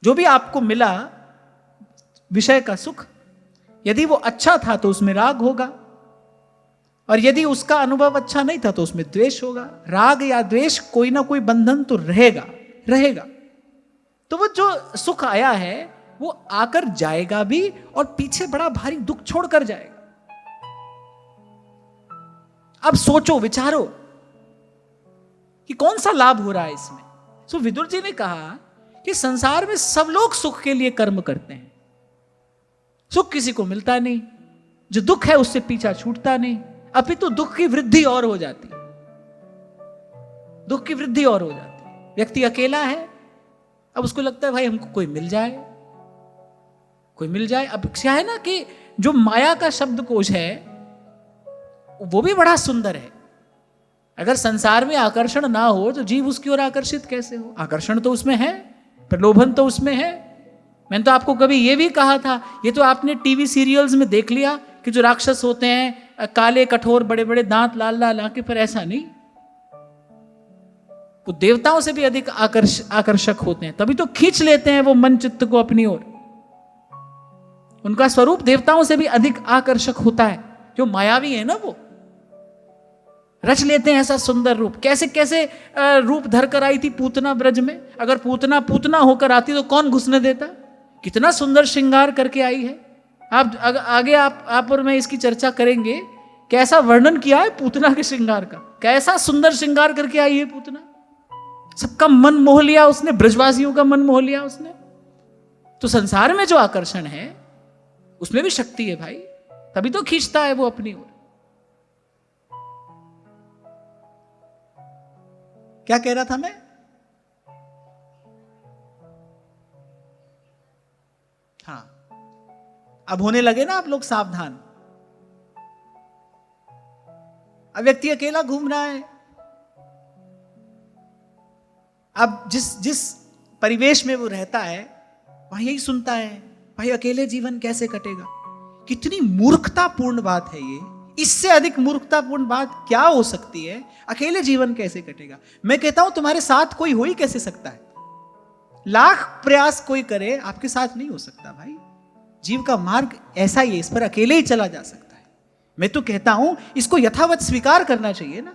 जो भी आपको मिला विषय का सुख, यदि वो अच्छा था तो उसमें राग होगा, और यदि उसका अनुभव अच्छा नहीं था तो उसमें द्वेष होगा। राग या द्वेष, कोई ना कोई बंधन तो रहेगा। तो वो जो सुख आया है वो आकर जाएगा भी, और पीछे बड़ा भारी दुख छोड़कर जाएगा। अब सोचो, विचारो कि कौन सा लाभ हो रहा है इसमें। सो विदुर जी ने कहा कि संसार में सब लोग सुख के लिए कर्म करते हैं, सुख किसी को मिलता नहीं, जो दुख है उससे पीछा छूटता नहीं, अपितु दुख की वृद्धि और हो जाती है, दुख की वृद्धि और हो जाती है। व्यक्ति अकेला है, अब उसको लगता है भाई हमको कोई मिल जाए, कोई मिल जाए। अब क्या है ना कि जो माया का शब्दकोश है वो भी बड़ा सुंदर है। अगर संसार में आकर्षण ना हो तो जीव उसकी ओर आकर्षित कैसे हो? आकर्षण तो उसमें है, प्रलोभन तो उसमें है। मैंने तो आपको कभी ये भी कहा था, ये तो आपने टीवी सीरियल्स में देख लिया कि जो राक्षस होते हैं काले कठोर बड़े बड़े दांत लाल लाल आंखें, पर ऐसा नहीं, वो देवताओं से भी अधिक आकर्षक होते हैं, तभी तो खींच लेते हैं वो मन चित्त को अपनी ओर। उनका स्वरूप देवताओं से भी अधिक आकर्षक होता है। जो मायावी है ना, वो रच लेते हैं ऐसा सुंदर रूप। कैसे कैसे रूप धर कर आई थी पूतना ब्रज में। अगर पूतना पूतना होकर आती तो कौन घुसने देता। कितना सुंदर श्रृंगार करके आई है। आप आगे आप और मैं इसकी चर्चा करेंगे, कैसा वर्णन किया है पूतना के श्रृंगार का। कैसा सुंदर श्रृंगार करके आई है पूतना। सबका मन मोह लिया उसने, ब्रजवासियों का मन मोह लिया उसने। तो संसार में जो आकर्षण है उसमें भी शक्ति है भाई, तभी तो खींचता है वो अपनी ओर। क्या कह रहा था मैं? हाँ, अब होने लगे ना आप लोग सावधान। अब व्यक्ति अकेला घूम रहा है। अब जिस परिवेश में वो रहता है वहां यही सुनता है, भाई अकेले जीवन कैसे कटेगा। कितनी मूर्खतापूर्ण बात है ये। इससे अधिक मूर्खतापूर्ण बात क्या हो सकती है? अकेले जीवन कैसे कटेगा। मैं कहता हूं तुम्हारे साथ कोई हो ही कैसे सकता है। लाख प्रयास कोई करे, आपके साथ नहीं हो सकता भाई। जीव का मार्ग ऐसा ही है, इस पर अकेले ही चला जा सकता है। मैं तो कहता हूं इसको यथावत स्वीकार करना चाहिए ना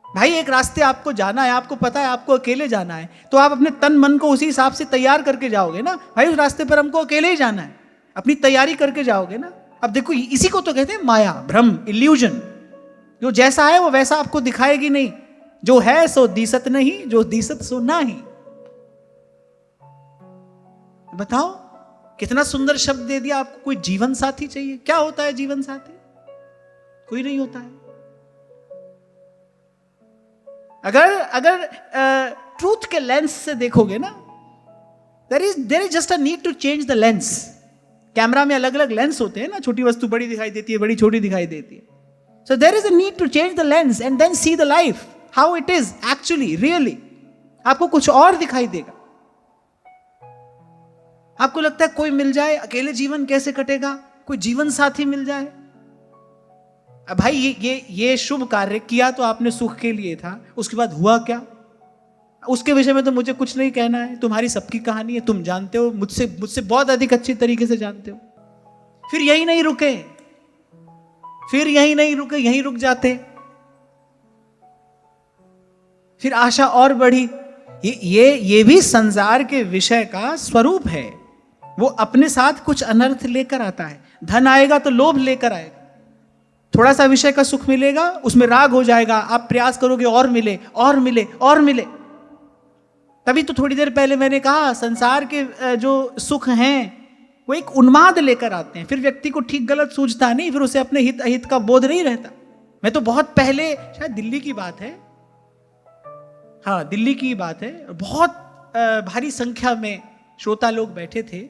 भाई। एक रास्ते आपको जाना है, आपको पता है आपको अकेले जाना है, तो आप अपने तन मन को उसी हिसाब से तैयार करके जाओगे ना। भाई उस रास्ते पर हमको अकेले ही जाना है, अपनी तैयारी करके जाओगे ना। अब देखो इसी को तो कहते हैं माया, भ्रम, इल्यूजन। जो जैसा है वो वैसा आपको दिखाएगी नहीं। जो है सो दिसत नहीं, जो दिसत सो नाही। बताओ कितना सुंदर शब्द दे दिया आपको। कोई जीवन साथी चाहिए। क्या होता है जीवन साथी? कोई नहीं होता है। अगर ट्रूथ के लेंस से देखोगे ना, there is just a need to change the lens. Camera में अलग अलग लेंस होते हैं ना, छोटी वस्तु बड़ी दिखाई देती है, बड़ी छोटी दिखाई देती है। So there is a need to change the lens and then see the life how it is actually really. आपको कुछ और दिखाई देगा। आपको लगता है कोई मिल जाए, अकेले जीवन कैसे कटेगा, कोई जीवन साथी मिल जाए। अब भाई ये शुभ कार्य किया तो आपने सुख के लिए था, उसके बाद हुआ क्या? उसके विषय में तो मुझे कुछ नहीं कहना है। तुम्हारी सबकी कहानी है, तुम जानते हो, मुझसे बहुत अधिक अच्छी तरीके से जानते हो। फिर यही नहीं रुके, यहीं रुक जाते। फिर आशा और बढ़ी। ये भी संसार के विषय का स्वरूप है। वो अपने साथ कुछ अनर्थ लेकर आता है। धन आएगा तो लोभ लेकर आएगा। थोड़ा सा विषय का सुख मिलेगा, उसमें राग हो जाएगा। आप प्रयास करोगे और मिले और मिले और मिले। तभी तो थोड़ी देर पहले मैंने कहा संसार के जो सुख हैं वो एक उन्माद लेकर आते हैं। फिर व्यक्ति को ठीक गलत सूझता नहीं, फिर उसे अपने हित अहित का बोध नहीं रहता। मैं तो बहुत पहले, शायद दिल्ली की बात है, हाँ दिल्ली की बात है, बहुत भारी संख्या में श्रोता लोग बैठे थे।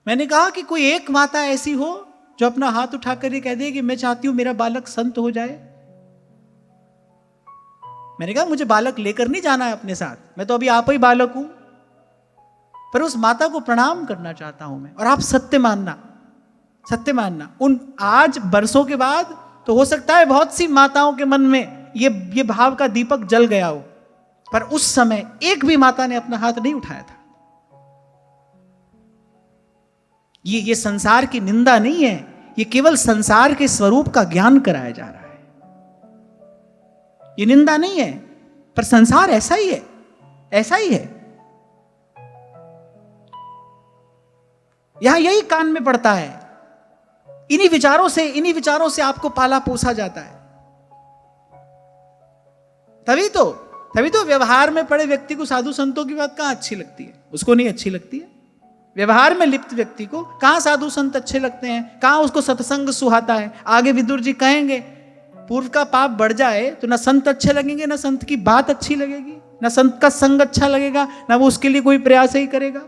मैंने कहा कि कोई एक माता ऐसी हो जो अपना हाथ उठाकर ये कह दे कि मैं चाहती हूं मेरा बालक संत हो जाए। मैंने कहा मुझे बालक लेकर नहीं जाना है अपने साथ, मैं तो अभी आप ही बालक हूं, पर उस माता को प्रणाम करना चाहता हूं मैं। और आप सत्य मानना उन आज बरसों के बाद तो हो सकता है बहुत सी माताओं के मन में ये भाव का दीपक जल गया हो, पर उस समय एक भी माता ने अपना हाथ नहीं उठाया था। ये संसार की निंदा नहीं है, ये केवल संसार के स्वरूप का ज्ञान कराया जा रहा है। ये निंदा नहीं है, पर संसार ऐसा ही है, ऐसा ही है। यहां यही कान में पड़ता है। इन्हीं विचारों से आपको पाला पोसा जाता है। तभी तो व्यवहार में पड़े व्यक्ति को साधु संतों की बात कहां अच्छी लगती है? उसको नहीं अच्छी लगती है। व्यवहार में लिप्त व्यक्ति को कहां साधु संत अच्छे लगते हैं, कहां उसको सत्संग सुहाता है। आगे विदुर जी कहेंगे पूर्व का पाप बढ़ जाए तो ना संत अच्छे लगेंगे, ना संत की बात अच्छी लगेगी, ना संत का संग अच्छा लगेगा, ना वो उसके लिए कोई प्रयास ही करेगा।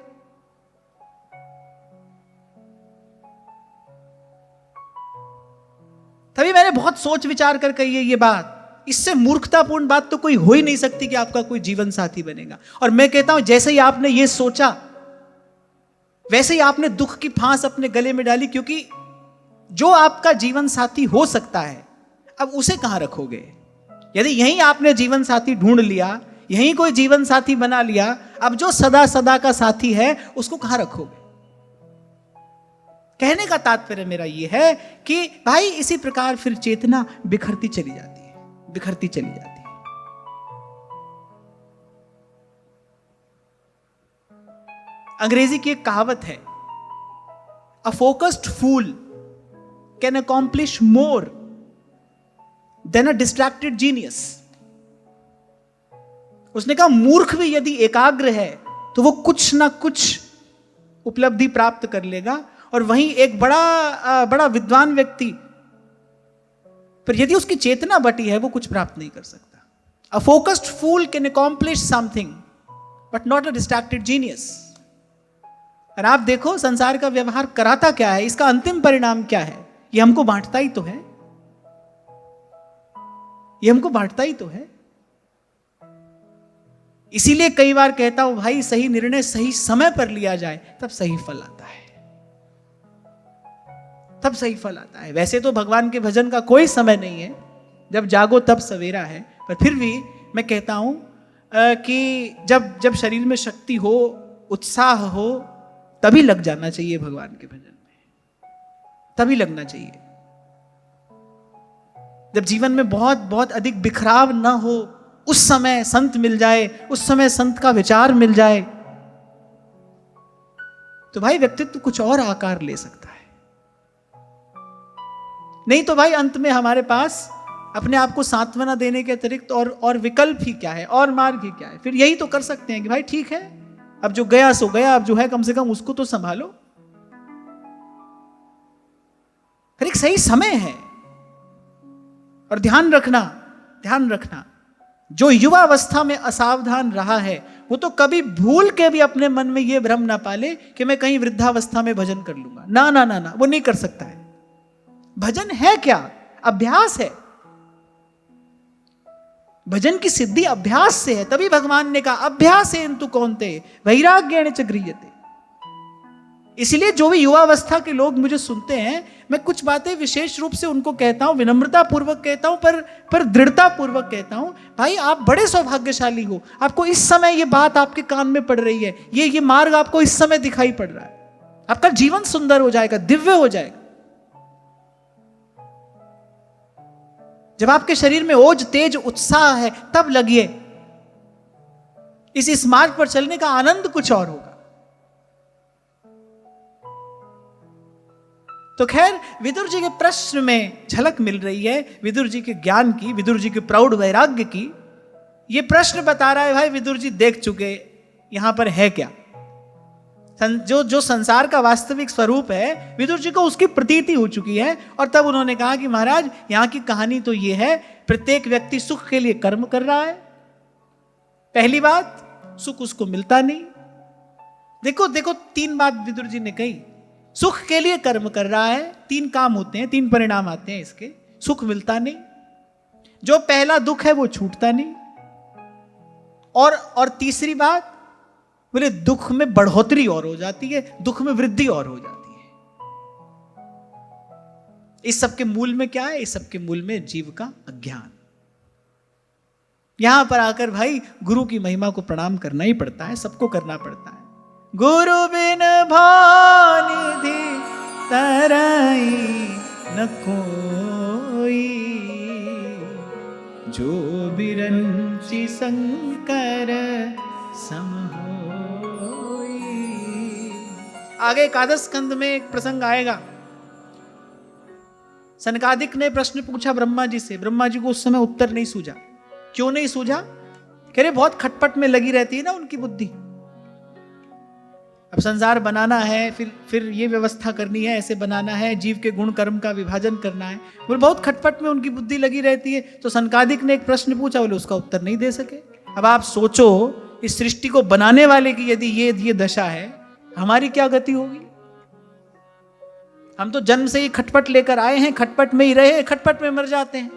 तभी मैंने बहुत सोच विचार कर कही है ये बात। इससे मूर्खतापूर्ण बात तो कोई हो ही नहीं सकती कि आपका कोई जीवन साथी बनेगा। और मैं कहता हूं जैसे ही आपने ये सोचा वैसे ही आपने दुख की फांस अपने गले में डाली, क्योंकि जो आपका जीवन साथी हो सकता है अब उसे कहां रखोगे? यदि यहीं आपने जीवन साथी ढूंढ लिया, यहीं कोई जीवन साथी बना लिया, अब जो सदा सदा का साथी है उसको कहां रखोगे? कहने का तात्पर्य मेरा ये है कि भाई इसी प्रकार फिर चेतना बिखरती चली जाती है, बिखरती चली जाती है। अंग्रेजी की एक कहावत है, a focused fool can accomplish more than a distracted genius. उसने कहा मूर्ख भी यदि एकाग्र है तो वो कुछ ना कुछ उपलब्धि प्राप्त कर लेगा, और वहीं एक बड़ा विद्वान व्यक्ति पर यदि उसकी चेतना बटी है वो कुछ प्राप्त नहीं कर सकता। A focused fool can accomplish something but not a distracted genius. और आप देखो संसार का व्यवहार कराता क्या है, इसका अंतिम परिणाम क्या है, ये हमको बांटता ही तो है, ये हमको बांटता ही तो है। इसीलिए कई बार कहता हूं भाई सही निर्णय सही समय पर लिया जाए तब सही फल आता है, तब सही फल आता है। वैसे तो भगवान के भजन का कोई समय नहीं है, जब जागो तब सवेरा है, पर फिर भी मैं कहता हूं कि जब शरीर में शक्ति हो, उत्साह हो, तभी लग जाना चाहिए भगवान के भजन में, तभी लगना चाहिए। जब जीवन में बहुत बहुत अधिक बिखराव ना हो उस समय संत मिल जाए, उस समय संत का विचार मिल जाए, तो भाई व्यक्तित्व कुछ और आकार ले सकता है। नहीं तो भाई अंत में हमारे पास अपने आप को सांत्वना देने के अतिरिक्त और विकल्प ही क्या है, और मार्ग ही क्या है। फिर यही तो कर सकते हैं कि भाई ठीक है, अब जो गया सो गया, अब जो है कम से कम उसको तो संभालो। फिर एक सही समय है। और ध्यान रखना जो युवा अवस्था में असावधान रहा है वो तो कभी भूल के भी अपने मन में यह भ्रम ना पाले कि मैं कहीं वृद्धावस्था में भजन कर लूंगा। ना ना ना ना, वो नहीं कर सकता है। भजन है क्या? अभ्यास है। भजन की सिद्धि अभ्यास से है। तभी भगवान ने कहा अभ्यास है इंतु कौन्ते वैराग्येण च गृह्यते। इसलिए जो भी युवा अवस्था के लोग मुझे सुनते हैं, मैं कुछ बातें विशेष रूप से उनको कहता हूं, विनम्रता पूर्वक कहता हूं, पर दृढ़ता पूर्वक कहता हूं, भाई आप बड़े सौभाग्यशाली हो। आपको इस समय ये बात आपके कान में पड़ रही है, ये मार्ग आपको इस समय दिखाई पड़ रहा है। आपका जीवन सुंदर हो जाएगा, दिव्य हो जाएगा। जब आपके शरीर में ओज तेज उत्साह है तब लगिए। इस मार्ग पर चलने का आनंद कुछ और होगा। तो खैर विदुर जी के प्रश्न में झलक मिल रही है विदुर जी के ज्ञान की, विदुर जी के प्रौढ़ वैराग्य की। ये प्रश्न बता रहा है भाई विदुर जी देख चुके यहां पर है क्या, जो संसार का वास्तविक स्वरूप है विदुर जी को उसकी प्रतीति हो चुकी है। और तब उन्होंने कहा कि महाराज यहां की कहानी तो ये है, प्रत्येक व्यक्ति सुख के लिए कर्म कर रहा है। पहली बात, सुख उसको मिलता नहीं। देखो तीन बात विदुर जी ने कही। सुख के लिए कर्म कर रहा है, तीन काम होते हैं, तीन परिणाम आते हैं इसके। सुख मिलता नहीं, जो पहला दुख है वो छूटता नहीं, और तीसरी बात बोले दुख में बढ़ोतरी और हो जाती है, दुख में वृद्धि और हो जाती है। इस सब के मूल में क्या है? इस सब के मूल में जीव का अज्ञान। यहां पर आकर भाई गुरु की महिमा को प्रणाम करना ही पड़ता है, सबको करना पड़ता है। गुरु बिन भानिधि तरई न कोई, जो बिरंचि शंकर सम होई। आगे एकादश स्कंद में एक प्रसंग आएगा। सनकादिक ने प्रश्न पूछा ब्रह्मा जी से। ब्रह्मा जी को उस समय उत्तर नहीं सूझा। क्यों नहीं सूझा? कह रहे बहुत खटपट में लगी रहती है ना उनकी बुद्धि। अब संसार बनाना है, फिर ये व्यवस्था करनी है, ऐसे बनाना है, जीव के गुण कर्म का विभाजन करना है, बोले बहुत खटपट में उनकी बुद्धि लगी रहती है। तो सनकादिक ने एक प्रश्न पूछा, बोले उसका उत्तर नहीं दे सके। अब आप सोचो इस सृष्टि को बनाने वाले की यदि ये दशा है, हमारी क्या गति होगी? हम तो जन्म से ही खटपट लेकर आए हैं, खटपट में ही रहे, खटपट में मर जाते हैं।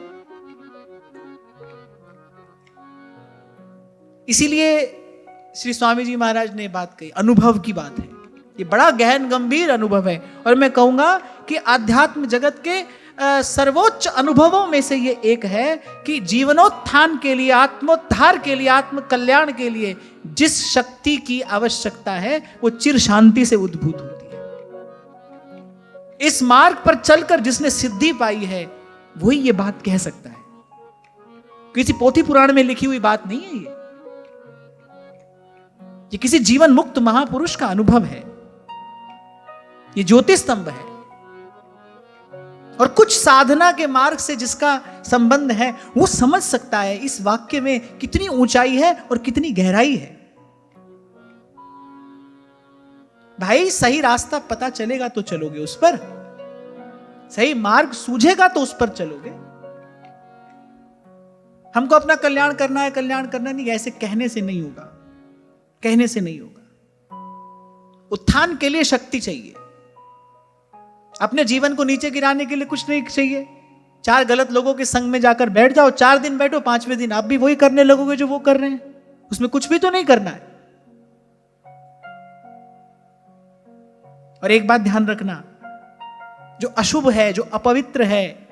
इसीलिए श्री स्वामी जी महाराज ने बात कही, अनुभव की बात है। ये बड़ा गहन गंभीर अनुभव है, और मैं कहूंगा कि आध्यात्म जगत के सर्वोच्च अनुभवों में से ये एक है कि जीवनोत्थान के लिए, आत्मोद्धार के लिए, आत्म कल्याण के लिए जिस शक्ति की आवश्यकता है वो चिर शांति से उद्भूत होती है। इस मार्ग पर चलकर जिसने सिद्धि पाई है वही ये बात कह सकता है। किसी पोथी पुराण में लिखी हुई बात नहीं है ये किसी जीवन मुक्त महापुरुष का अनुभव है। ये ज्योति स्तंभ है। और कुछ साधना के मार्ग से जिसका संबंध है वो समझ सकता है इस वाक्य में कितनी ऊंचाई है और कितनी गहराई है। भाई सही रास्ता पता चलेगा तो चलोगे उस पर, सही मार्ग सूझेगा तो उस पर चलोगे। हमको अपना कल्याण करना है, कल्याण करना नहीं, ऐसे कहने से नहीं होगा, कहने से नहीं होगा। उत्थान के लिए शक्ति चाहिए। अपने जीवन को नीचे गिराने के लिए कुछ नहीं चाहिए। 4 गलत लोगों के संग में जाकर बैठ जाओ, 4 दिन बैठो, 5वें दिन आप भी वही करने लगोगे जो वो कर रहे हैं, उसमें कुछ भी तो नहीं करना है। और एक बात ध्यान रखना, जो अशुभ है, जो अपवित्र है,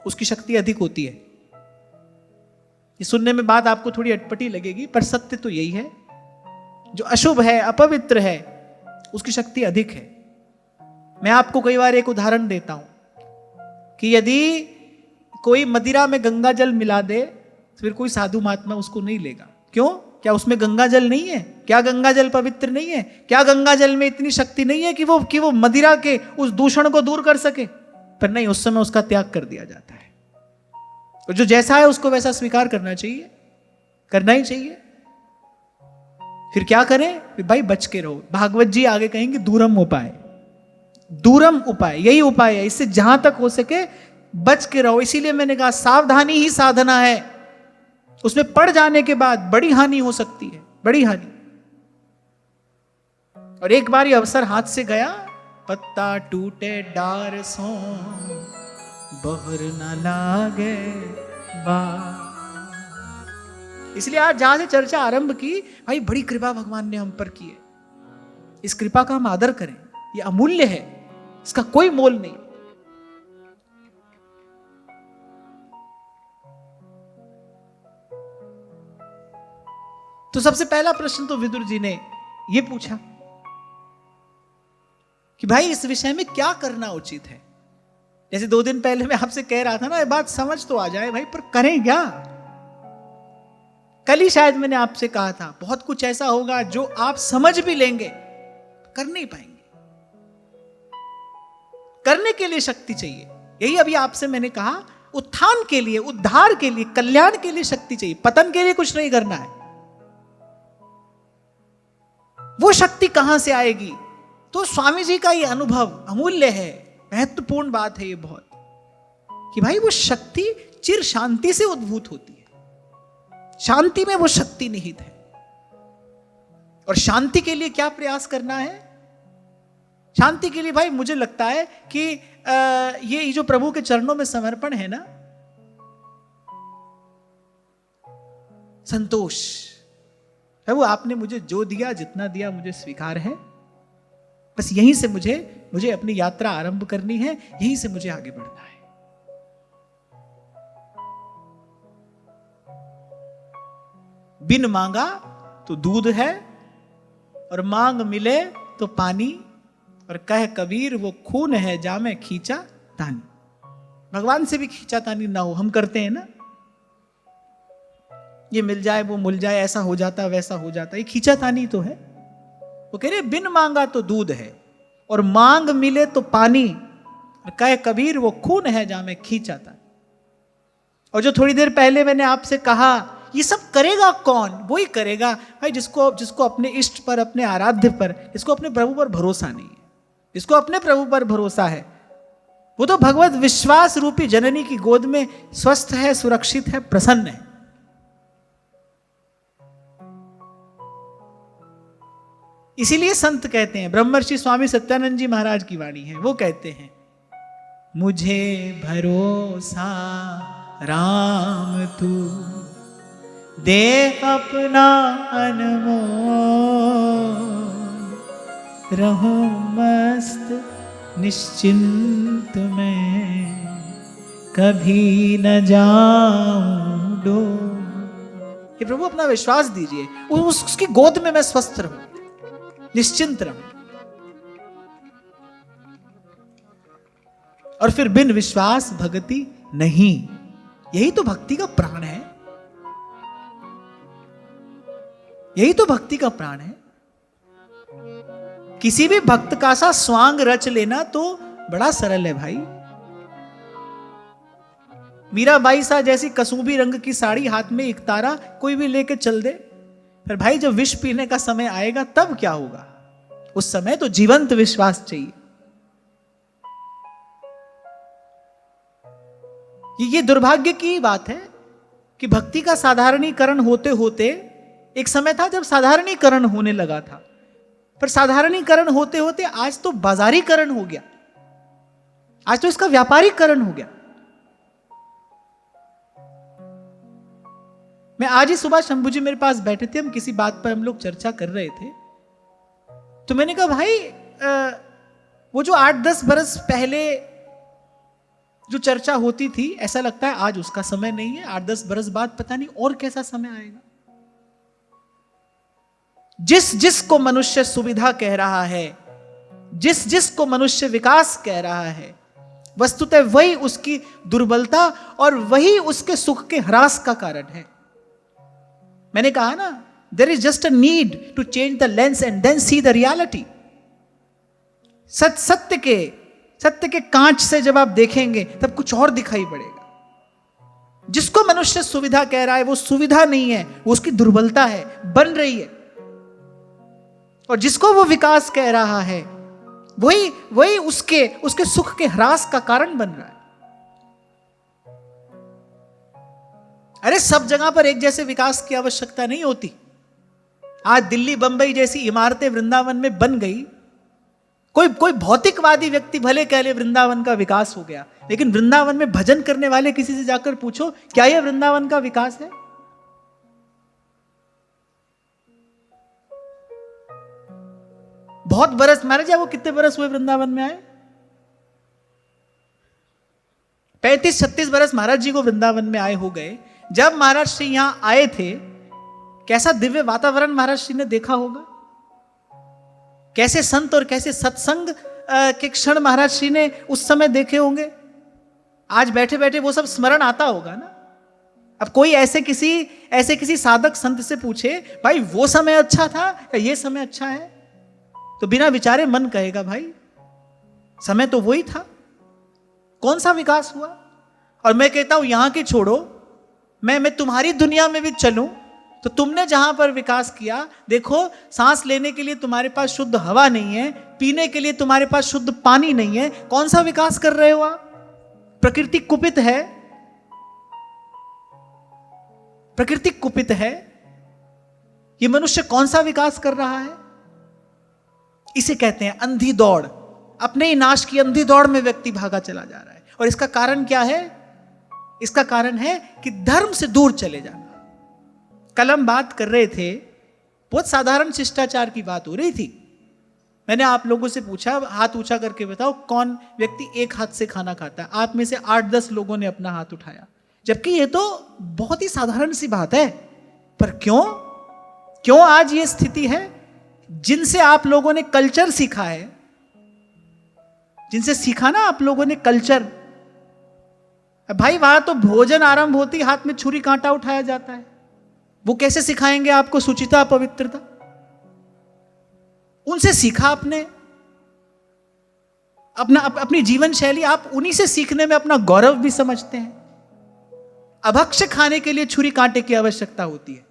उसकी शक्ति अधिक होती है। ये सुनने में बात आपको थोड़ी अटपटी लगेगी, पर सत्य तो यही है। जो अशुभ है, अपवित्र है, उसकी शक्ति अधिक है। मैं आपको कई बार एक उदाहरण देता हूं कि यदि कोई मदिरा में गंगा जल मिला दे तो फिर कोई साधु महात्मा उसको नहीं लेगा। क्यों? क्या उसमें गंगा जल नहीं है? क्या गंगा जल पवित्र नहीं है? क्या गंगा जल में इतनी शक्ति नहीं है कि वो मदिरा के उस दूषण को दूर कर सके? पर नहीं, उस समय उसका त्याग कर दिया जाता है। और जो जैसा है उसको वैसा स्वीकार करना चाहिए, करना ही चाहिए। फिर क्या करें? फिर भाई बच के रहो। भागवत जी आगे कहेंगे दूरम उपाय, दूरम उपाय, यही उपाय है। इससे जहां तक हो सके बच के रहो। इसीलिए मैंने कहा सावधानी ही साधना है। उसमें पड़ जाने के बाद बड़ी हानि हो सकती है, बड़ी हानि। और एक बार ये अवसर हाथ से गया, पत्ता टूटे डार सो बहर न लागे बा। इसलिए आज जहां से चर्चा आरंभ की, भाई बड़ी कृपा भगवान ने हम पर की है। इस कृपा का हम आदर करें, ये अमूल्य है, इसका कोई मोल नहीं। तो सबसे पहला प्रश्न तो विदुर जी ने यह पूछा कि भाई इस विषय में क्या करना उचित है। जैसे 2 दिन पहले मैं आपसे कह रहा था ना, ये बात समझ तो आ जाए भाई, पर करें क्या? कल ही शायद मैंने आपसे कहा था, बहुत कुछ ऐसा होगा जो आप समझ भी लेंगे, कर नहीं पाएंगे। करने के लिए शक्ति चाहिए। यही अभी आपसे मैंने कहा, उत्थान के लिए, उद्धार के लिए, कल्याण के लिए शक्ति चाहिए। पतन के लिए कुछ नहीं करना है। वो शक्ति कहां से आएगी? तो स्वामी जी का ये अनुभव अमूल्य है, महत्वपूर्ण बात है ये बहुत, कि भाई वो शक्ति चिर शांति से उद्भूत होती है। शांति में वो शक्ति निहित है। और शांति के लिए क्या प्रयास करना है? शांति के लिए भाई मुझे लगता है कि ये जो प्रभु के चरणों में समर्पण है ना, संतोष, प्रभु आपने मुझे जो दिया, जितना दिया मुझे स्वीकार है। बस यहीं से मुझे अपनी यात्रा आरंभ करनी है, यहीं से मुझे आगे बढ़ना है। बिन मांगा तो दूध है, और मांग मिले तो पानी, और कह कबीर वो खून है जामे खींचा तानी। भगवान से भी खींचा तानी ना हो, हम करते हैं ना, ये मिल जाए वो मिल जाए, ऐसा हो जाता वैसा हो जाता, ये खींचा तानी तो है। वो कह रहे बिन मांगा तो दूध है, और मांग मिले तो पानी, और कहे कबीर वो खून है जामे खींचा तानी। और जो थोड़ी देर पहले मैंने आपसे कहा, ये सब करेगा कौन? वही करेगा भाई जिसको अपने इष्ट पर, अपने आराध्य पर, जिसको अपने प्रभु पर भरोसा नहीं है, जिसको अपने प्रभु पर भरोसा है, वो तो भगवत विश्वास रूपी जननी की गोद में स्वस्थ है, सुरक्षित है, प्रसन्न है। इसीलिए संत कहते हैं, ब्रह्मर्षि स्वामी सत्यानंद जी महाराज की वाणी है, वो कहते हैं, मुझे भरोसा राम तू दे अपना अनमोल, रहूं मस्त निश्चिंत में, कभी न जाऊं डोल। ये प्रभु अपना विश्वास दीजिए, उसकी गोद में मैं स्वस्थ रहूं, निश्चिंत रहूं। और फिर बिन विश्वास भक्ति नहीं। यही तो भक्ति का प्राण है, यही तो भक्ति का प्राण है। किसी भी भक्त का सा स्वांग रच लेना तो बड़ा सरल है भाई। मीराबाई सा जैसी कसूबी रंग की साड़ी, हाथ में एक तारा कोई भी लेके चल दे, फिर भाई जब विष पीने का समय आएगा तब क्या होगा? उस समय तो जीवंत विश्वास चाहिए। ये दुर्भाग्य की बात है कि भक्ति का साधारणीकरण होते होते, एक समय था जब साधारणीकरण होने लगा था, पर साधारणीकरण होते होते आज तो बाजारीकरण हो गया, आज तो इसका व्यापारीकरण हो गया। मैं आज ही सुबह शंभू जी मेरे पास बैठे थे, हम किसी बात पर हम लोग चर्चा कर रहे थे, तो मैंने कहा भाई वो जो 8-10 बरस पहले जो चर्चा होती थी, ऐसा लगता है आज उसका समय नहीं है। 8-10 बरस बाद पता नहीं और कैसा समय आएगा। जिस जिस को मनुष्य सुविधा कह रहा है, जिस जिस को मनुष्य विकास कह रहा है, वस्तुतः वही उसकी दुर्बलता और वही उसके सुख के ह्रास का कारण है। मैंने कहा ना, there is just a need to change the lens and then see the reality. सत्य के कांच से जब आप देखेंगे तब कुछ और दिखाई पड़ेगा। जिसको मनुष्य सुविधा कह रहा है वो सुविधा नहीं है, वो उसकी दुर्बलता है, बन रही है। और जिसको वो विकास कह रहा है वही उसके सुख के ह्रास का कारण बन रहा है। अरे सब जगह पर एक जैसे विकास की आवश्यकता नहीं होती। आज दिल्ली बंबई जैसी इमारतें वृंदावन में बन गई, कोई भौतिकवादी व्यक्ति भले कह ले वृंदावन का विकास हो गया, लेकिन वृंदावन में भजन करने वाले किसी से जाकर पूछो क्या यह वृंदावन का विकास है? बहुत बरस, महाराज जी वो कितने बरस हुए वृंदावन में आए? 35-36 बरस महाराज जी को वृंदावन में आए हो गए। जब महाराज श्री यहां आए थे, कैसा दिव्य वातावरण महाराज श्री ने देखा होगा, कैसे संत और कैसे सत्संग के क्षण महाराज श्री ने उस समय देखे होंगे। आज बैठे बैठे वो सब स्मरण आता होगा ना। अब कोई ऐसे किसी साधक संत से पूछे भाई वो समय अच्छा था या ये समय अच्छा है, तो बिना विचारे मन कहेगा भाई समय तो वही था, कौन सा विकास हुआ। और मैं कहता हूं यहां की छोड़ो, मैं तुम्हारी दुनिया में भी चलूं तो तुमने जहां पर विकास किया, देखो सांस लेने के लिए तुम्हारे पास शुद्ध हवा नहीं है, पीने के लिए तुम्हारे पास शुद्ध पानी नहीं है, कौन सा विकास कर रहे हो आप? प्रकृति कुपित है, प्रकृति कुपित है। ये मनुष्य कौन सा विकास कर रहा है? इसे कहते हैं अंधी दौड़। अपने ही नाश की अंधी दौड़ में व्यक्ति भागा चला जा रहा है। और इसका कारण क्या है? इसका कारण है कि धर्म से दूर चले जाना। कल हम बात कर रहे थे, बहुत साधारण शिष्टाचार की बात हो रही थी। मैंने आप लोगों से पूछा, हाथ ऊंचा करके बताओ कौन व्यक्ति एक हाथ से खाना खाता है? आप में से 8-10 लोगों ने अपना हाथ उठाया, जबकि ये तो बहुत ही साधारण सी बात है। पर क्यों आज ये स्थिति है? जिनसे आप लोगों ने कल्चर सीखा है, जिनसे सीखा ना आप लोगों ने कल्चर, भाई वहां तो भोजन आरंभ होती हाथ में छुरी कांटा उठाया जाता है। वो कैसे सिखाएंगे आपको शुचिता पवित्रता? उनसे सीखा आपने, अपनी जीवन शैली आप उन्हीं से सीखने में अपना गौरव भी समझते हैं। अभक्ष्य खाने के लिए छुरी कांटे की आवश्यकता होती है।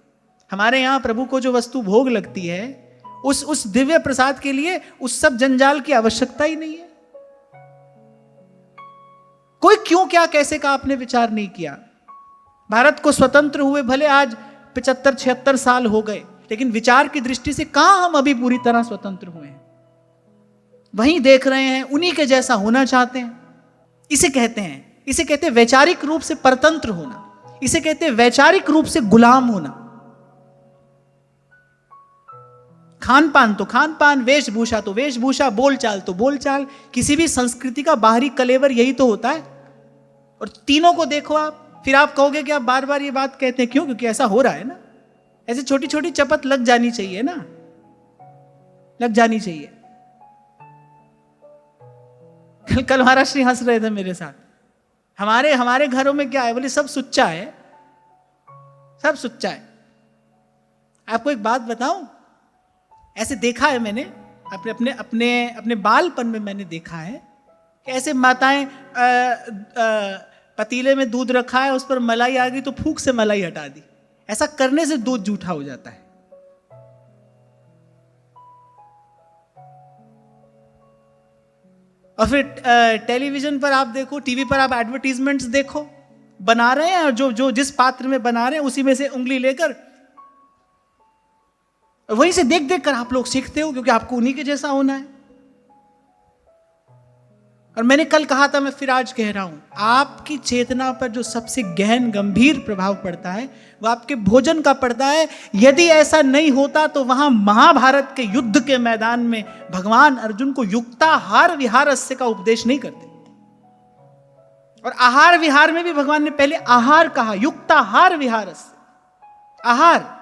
हमारे यहां प्रभु को जो वस्तु भोग लगती है, उस दिव्य प्रसाद के लिए उस सब जंजाल की आवश्यकता ही नहीं है। कोई क्यों क्या कैसे का आपने विचार नहीं किया। भारत को स्वतंत्र हुए भले आज 75-76 साल हो गए, लेकिन विचार की दृष्टि से कहां हम अभी पूरी तरह स्वतंत्र हुए हैं। वहीं देख रहे हैं, उन्हीं के जैसा होना चाहते हैं। इसे कहते हैं वैचारिक रूप से परतंत्र होना, इसे कहते हैं वैचारिक रूप से गुलाम होना। खान पान तो खान पान, वेशभूषा तो वेशभूषा, बोलचाल तो बोलचाल। किसी भी संस्कृति का बाहरी कलेवर यही तो होता है। और तीनों को देखो आप, फिर आप कहोगे कि आप बार बार ये बात कहते हैं क्यों? क्योंकि ऐसा हो रहा है ना। ऐसे छोटी छोटी चपत लग जानी चाहिए ना, लग जानी चाहिए। कल महाराज श्री हंस रहे थे मेरे साथ, हमारे घरों में क्या है, बोले सब सुच्चा है, सब सुच्चा है। आपको एक बात बताऊं, ऐसे देखा है मैंने अपने अपने अपने अपने बालपन में, मैंने देखा है कि ऐसे माताएं पतीले में दूध रखा है, उस पर मलाई आ गई तो फूंक से मलाई हटा दी। ऐसा करने से दूध जूठा हो जाता है। और फिर टेलीविजन पर आप देखो, टीवी पर आप एडवर्टीजमेंट्स देखो, बना रहे हैं और जो जिस पात्र में बना रहे हैं उसी में से उंगली लेकर वहीं से देख देख कर आप लोग सीखते हो, क्योंकि आपको उन्हीं के जैसा होना है। और मैंने कल कहा था, मैं फिर आज कह रहा हूं, आपकी चेतना पर जो सबसे गहन गंभीर प्रभाव पड़ता है वो आपके भोजन का पड़ता है। यदि ऐसा नहीं होता तो वहां महाभारत के युद्ध के मैदान में भगवान अर्जुन को युक्ताहार विहारस्य का उपदेश नहीं करते। और आहार विहार में भी भगवान ने पहले आहार कहा, युक्ताहार विहारस्य, आहार।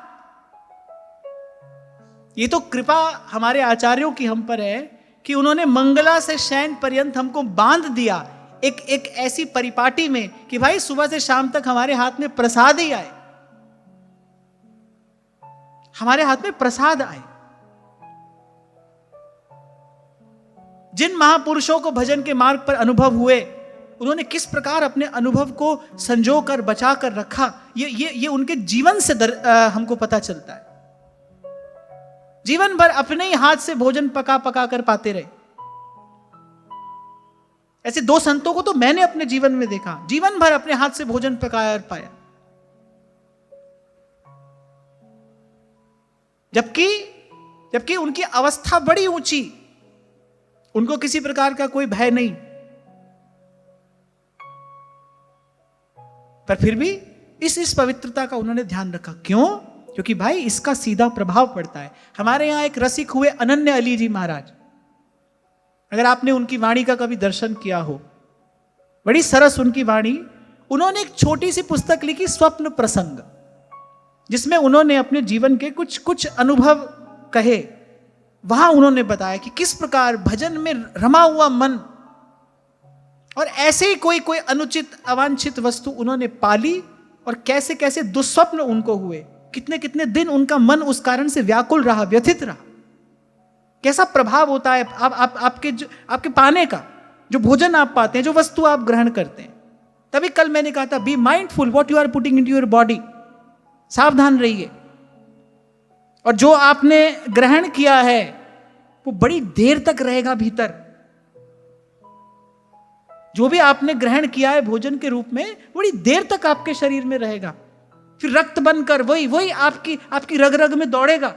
ये तो कृपा हमारे आचार्यों की हम पर है कि उन्होंने मंगला से शयन पर्यंत हमको बांध दिया एक ऐसी परिपाटी में कि भाई सुबह से शाम तक हमारे हाथ में प्रसाद ही आए, हमारे हाथ में प्रसाद आए। जिन महापुरुषों को भजन के मार्ग पर अनुभव हुए, उन्होंने किस प्रकार अपने अनुभव को संजो कर बचा कर रखा, ये उनके जीवन से हमको पता चलता है। जीवन भर अपने ही हाथ से भोजन पका पका कर पाते रहे। ऐसे दो संतों को तो मैंने अपने जीवन में देखा, जीवन भर अपने हाथ से भोजन पकाया और पाया। जबकि उनकी अवस्था बड़ी ऊंची, उनको किसी प्रकार का कोई भय नहीं, पर फिर भी इस पवित्रता का उन्होंने ध्यान रखा। क्यों? क्योंकि भाई इसका सीधा प्रभाव पड़ता है। हमारे यहां एक रसिक हुए अनन्य अली जी महाराज, अगर आपने उनकी वाणी का कभी दर्शन किया हो, बड़ी सरस उनकी वाणी। उन्होंने एक छोटी सी पुस्तक लिखी, स्वप्न प्रसंग, जिसमें उन्होंने अपने जीवन के कुछ अनुभव कहे। वहां उन्होंने बताया कि किस प्रकार भजन में रमा हुआ मन और ऐसे ही कोई अनुचित अवांछित वस्तु उन्होंने पाली, और कैसे कैसे दुस्वप्न उनको हुए, कितने दिन उनका मन उस कारण से व्याकुल रहा, व्यथित रहा। कैसा प्रभाव होता है आपके पाने का, जो भोजन आप पाते हैं, जो वस्तु आप ग्रहण करते हैं। तभी कल मैंने कहा था, be mindful what you are putting into your body, सावधान रहिए। और जो आपने ग्रहण किया है वो बड़ी देर तक रहेगा भीतर। जो भी आपने ग्रहण किया है भोजन के रूप में, बड़ी देर तक आपके शरीर में रहेगा, फिर रक्त बनकर वही आपकी रग रग में दौड़ेगा।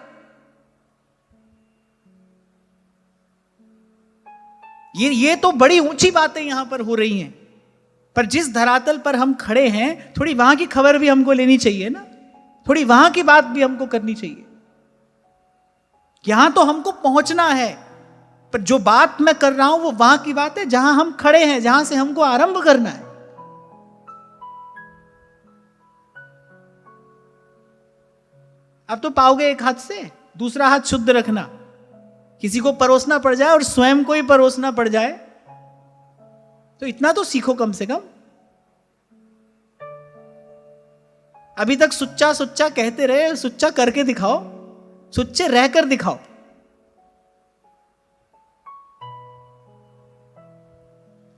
ये तो बड़ी ऊंची बातें यहां पर हो रही हैं, पर जिस धरातल पर हम खड़े हैं, थोड़ी वहां की खबर भी हमको लेनी चाहिए ना, थोड़ी वहां की बात भी हमको करनी चाहिए। यहां तो हमको पहुंचना है, पर जो बात मैं कर रहा हूं वो वहां की बात है जहां हम खड़े हैं, जहां से हमको आरंभ करना है। अब तो पाओगे एक हाथ से, दूसरा हाथ शुद्ध रखना। किसी को परोसना पड़ जाए और स्वयं को ही परोसना पड़ जाए तो इतना तो सीखो कम से कम। अभी तक सुच्चा सुच्चा कहते रहे, सुच्चा करके दिखाओ, सुच्चे रहकर दिखाओ।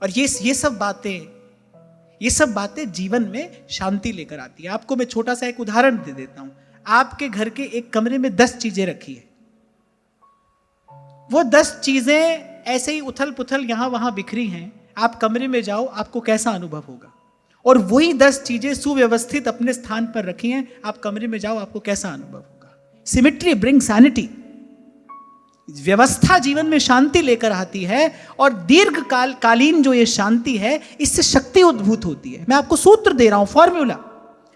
और ये सब बातें जीवन में शांति लेकर आती है। आपको मैं छोटा सा एक उदाहरण दे देता हूं। आपके घर के एक कमरे में 10 चीजें रखी है, वो 10 चीजें ऐसे ही उथल पुथल यहां वहां बिखरी हैं। आप कमरे में जाओ, आपको कैसा अनुभव होगा? और वही 10 चीजें सुव्यवस्थित अपने स्थान पर रखी हैं, आप कमरे में जाओ, आपको कैसा अनुभव होगा? Symmetry bring sanity. व्यवस्था जीवन में शांति लेकर आती है, और दीर्घ कालीन जो ये शांति है, इससे शक्ति उद्भूत होती है। मैं आपको सूत्र दे रहा हूं, फॉर्मूला।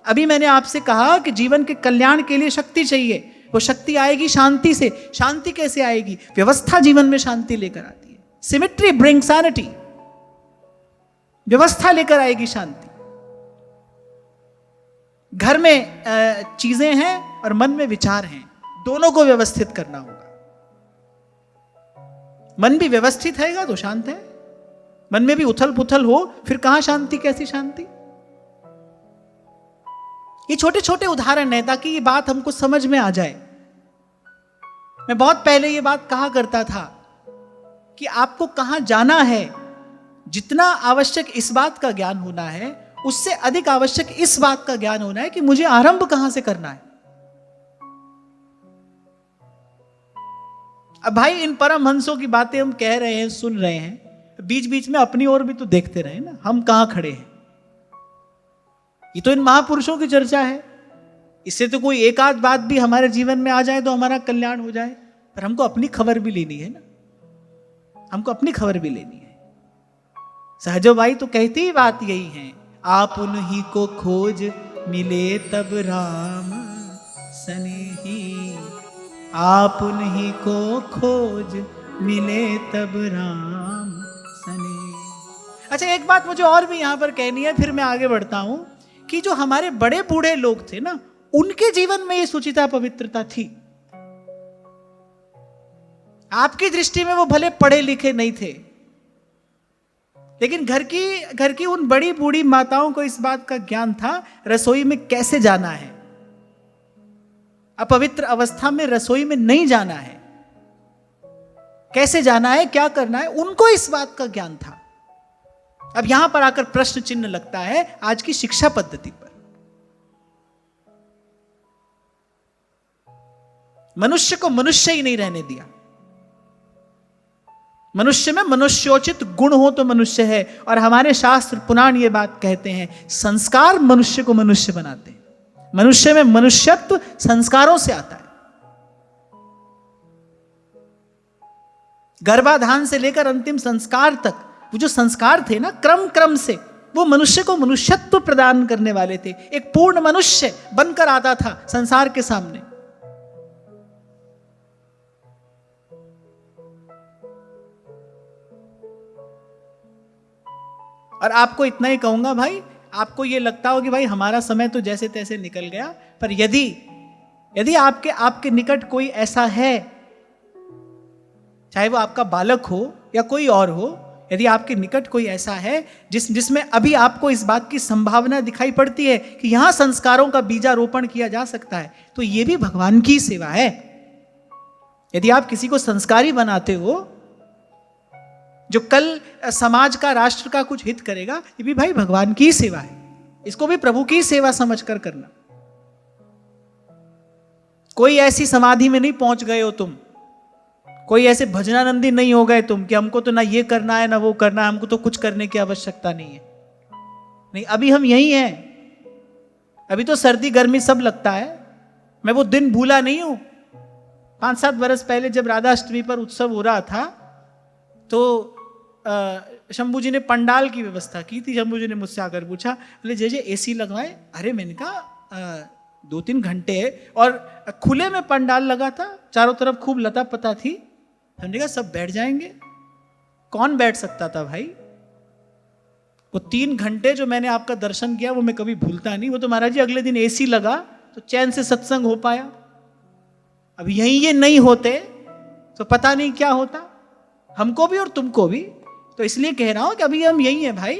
अभी मैंने आपसे कहा कि जीवन के कल्याण के लिए शक्ति चाहिए, वो शक्ति आएगी शांति से। शांति कैसे आएगी? व्यवस्था जीवन में शांति लेकर आती है। Symmetry bring sanity. व्यवस्था लेकर आएगी शांति। घर में चीजें हैं और मन में विचार हैं, दोनों को व्यवस्थित करना होगा। मन भी व्यवस्थित रहेगा तो शांत है, मन में भी उथल पुथल हो, फिर कहां शांति, कैसी शांति। ये छोटे छोटे उदाहरण है ताकि ये बात हमको समझ में आ जाए। मैं बहुत पहले ये बात कहा करता था कि आपको कहां जाना है, जितना आवश्यक इस बात का ज्ञान होना है, उससे अधिक आवश्यक इस बात का ज्ञान होना है कि मुझे आरंभ कहां से करना है। अब भाई इन परमहंसों की बातें हम कह रहे हैं, सुन रहे हैं, बीच बीच में अपनी ओर भी तो देखते रहे ना, हम कहां खड़े हैं। ये तो इन महापुरुषों की चर्चा है, इससे तो कोई एक आध बात भी हमारे जीवन में आ जाए तो हमारा कल्याण हो जाए। पर हमको अपनी खबर भी लेनी है ना, हमको अपनी खबर भी लेनी है। सहजो बाई तो कहती ही बात यही है, आप उन्हीं को खोज मिले तब राम सनेही, आप उन्हीं को खोज मिले तब राम सने। अच्छा, एक बात मुझे और भी यहां पर कहनी है, फिर मैं आगे बढ़ता हूं, कि जो हमारे बड़े बूढ़े लोग थे ना, उनके जीवन में ये सुचिता पवित्रता थी। आपकी दृष्टि में वो भले पढ़े लिखे नहीं थे, लेकिन घर की उन बड़ी बूढ़ी माताओं को इस बात का ज्ञान था रसोई में कैसे जाना है, अपवित्र अवस्था में रसोई में नहीं जाना है, कैसे जाना है, क्या करना है, उनको इस बात का ज्ञान था। अब यहां पर आकर प्रश्न चिन्ह लगता है आज की शिक्षा पद्धति पर। मनुष्य को मनुष्य ही नहीं रहने दिया। मनुष्य में मनुष्योचित गुण हो तो मनुष्य है, और हमारे शास्त्र पुराण ये बात कहते हैं, संस्कार मनुष्य को मनुष्य बनाते हैं। मनुष्य में मनुष्यत्व संस्कारों से आता है। गर्भाधान से लेकर अंतिम संस्कार तक वो जो संस्कार थे ना, क्रम क्रम से वो मनुष्य को मनुष्यत्व प्रदान करने वाले थे। एक पूर्ण मनुष्य बनकर आता था संसार के सामने। और आपको इतना ही कहूंगा भाई, आपको ये लगता हो कि भाई हमारा समय तो जैसे तैसे निकल गया, पर यदि आपके निकट कोई ऐसा है, चाहे वो आपका बालक हो या कोई और हो, यदि आपके निकट कोई ऐसा है जिसमें अभी आपको इस बात की संभावना दिखाई पड़ती है कि यहां संस्कारों का बीजारोपण किया जा सकता है, तो ये भी भगवान की सेवा है। यदि आप किसी को संस्कारी बनाते हो जो कल समाज का, राष्ट्र का कुछ हित करेगा, ये भी भाई भगवान की सेवा है। इसको भी प्रभु की सेवा समझकर करना। कोई ऐसी समाधि में नहीं पहुंच गए हो तुम, कोई ऐसे भजनानंदी नहीं हो गए तुम कि हमको तो ना ये करना है ना वो करना है, हमको तो कुछ करने की आवश्यकता नहीं है। नहीं, अभी हम यही हैं। अभी तो सर्दी गर्मी सब लगता है। मैं वो दिन भूला नहीं हूं, 5-7 बरस पहले जब राधाष्टमी पर उत्सव हो रहा था, तो शंभू जी ने पंडाल की व्यवस्था की थी। शंभू जी ने मुझसे आकर पूछा, बोले जे एसी लगवाए। अरे मैंने कहा 2-3 घंटे, और खुले में पंडाल लगा था, चारों तरफ खूब लता पता थी। हमने कहा सब बैठ जाएंगे। कौन बैठ सकता था भाई? वो 3 घंटे जो मैंने आपका दर्शन किया वो मैं कभी भूलता नहीं। वो तो महाराज जी अगले दिन एसी लगा तो चैन से सत्संग हो पाया। अब यहीं ये नहीं होते तो पता नहीं क्या होता हमको भी और तुमको भी। तो इसलिए कह रहा हूं कि अभी हम यही हैं भाई।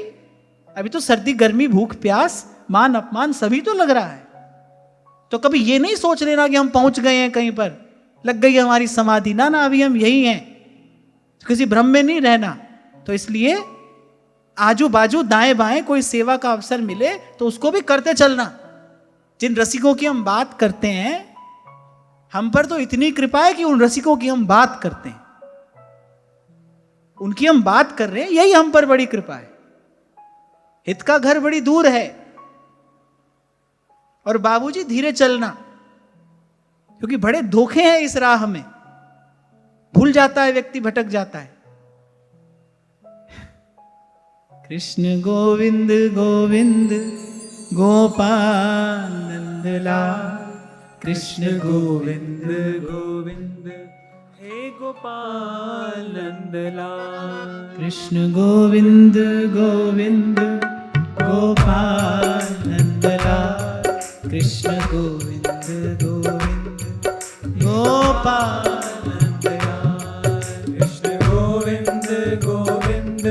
अभी तो सर्दी गर्मी भूख प्यास मान अपमान सभी तो लग रहा है। तो कभी ये नहीं सोच लेना कि हम पहुंच गए हैं कहीं पर, लग गई हमारी समाधि। ना ना, अभी हम यही हैं, किसी भ्रम में नहीं रहना। तो इसलिए आजू बाजू दाएं बाएं कोई सेवा का अवसर मिले तो उसको भी करते चलना। जिन रसिकों की हम बात करते हैं, हम पर तो इतनी कृपा है कि उन रसिकों की हम बात करते हैं, उनकी हम बात कर रहे हैं, यही हम पर बड़ी कृपा है। हित का घर बड़ी दूर है। और बाबूजी धीरे चलना, क्योंकि बड़े धोखे हैं इस राह में। भूल जाता है व्यक्ति, भटक जाता है। कृष्ण गोविंद गोविंद गोपाल नंदलाल, कृष्ण गोविंद गोविंद हे गोपाल नंदलाल, कृष्ण गोविंद गोविंद गोपाल नंदलाल, कृष्ण गोविंद गोविंद गोपाल नंदलाल, कृष्ण गोविंद गोविंद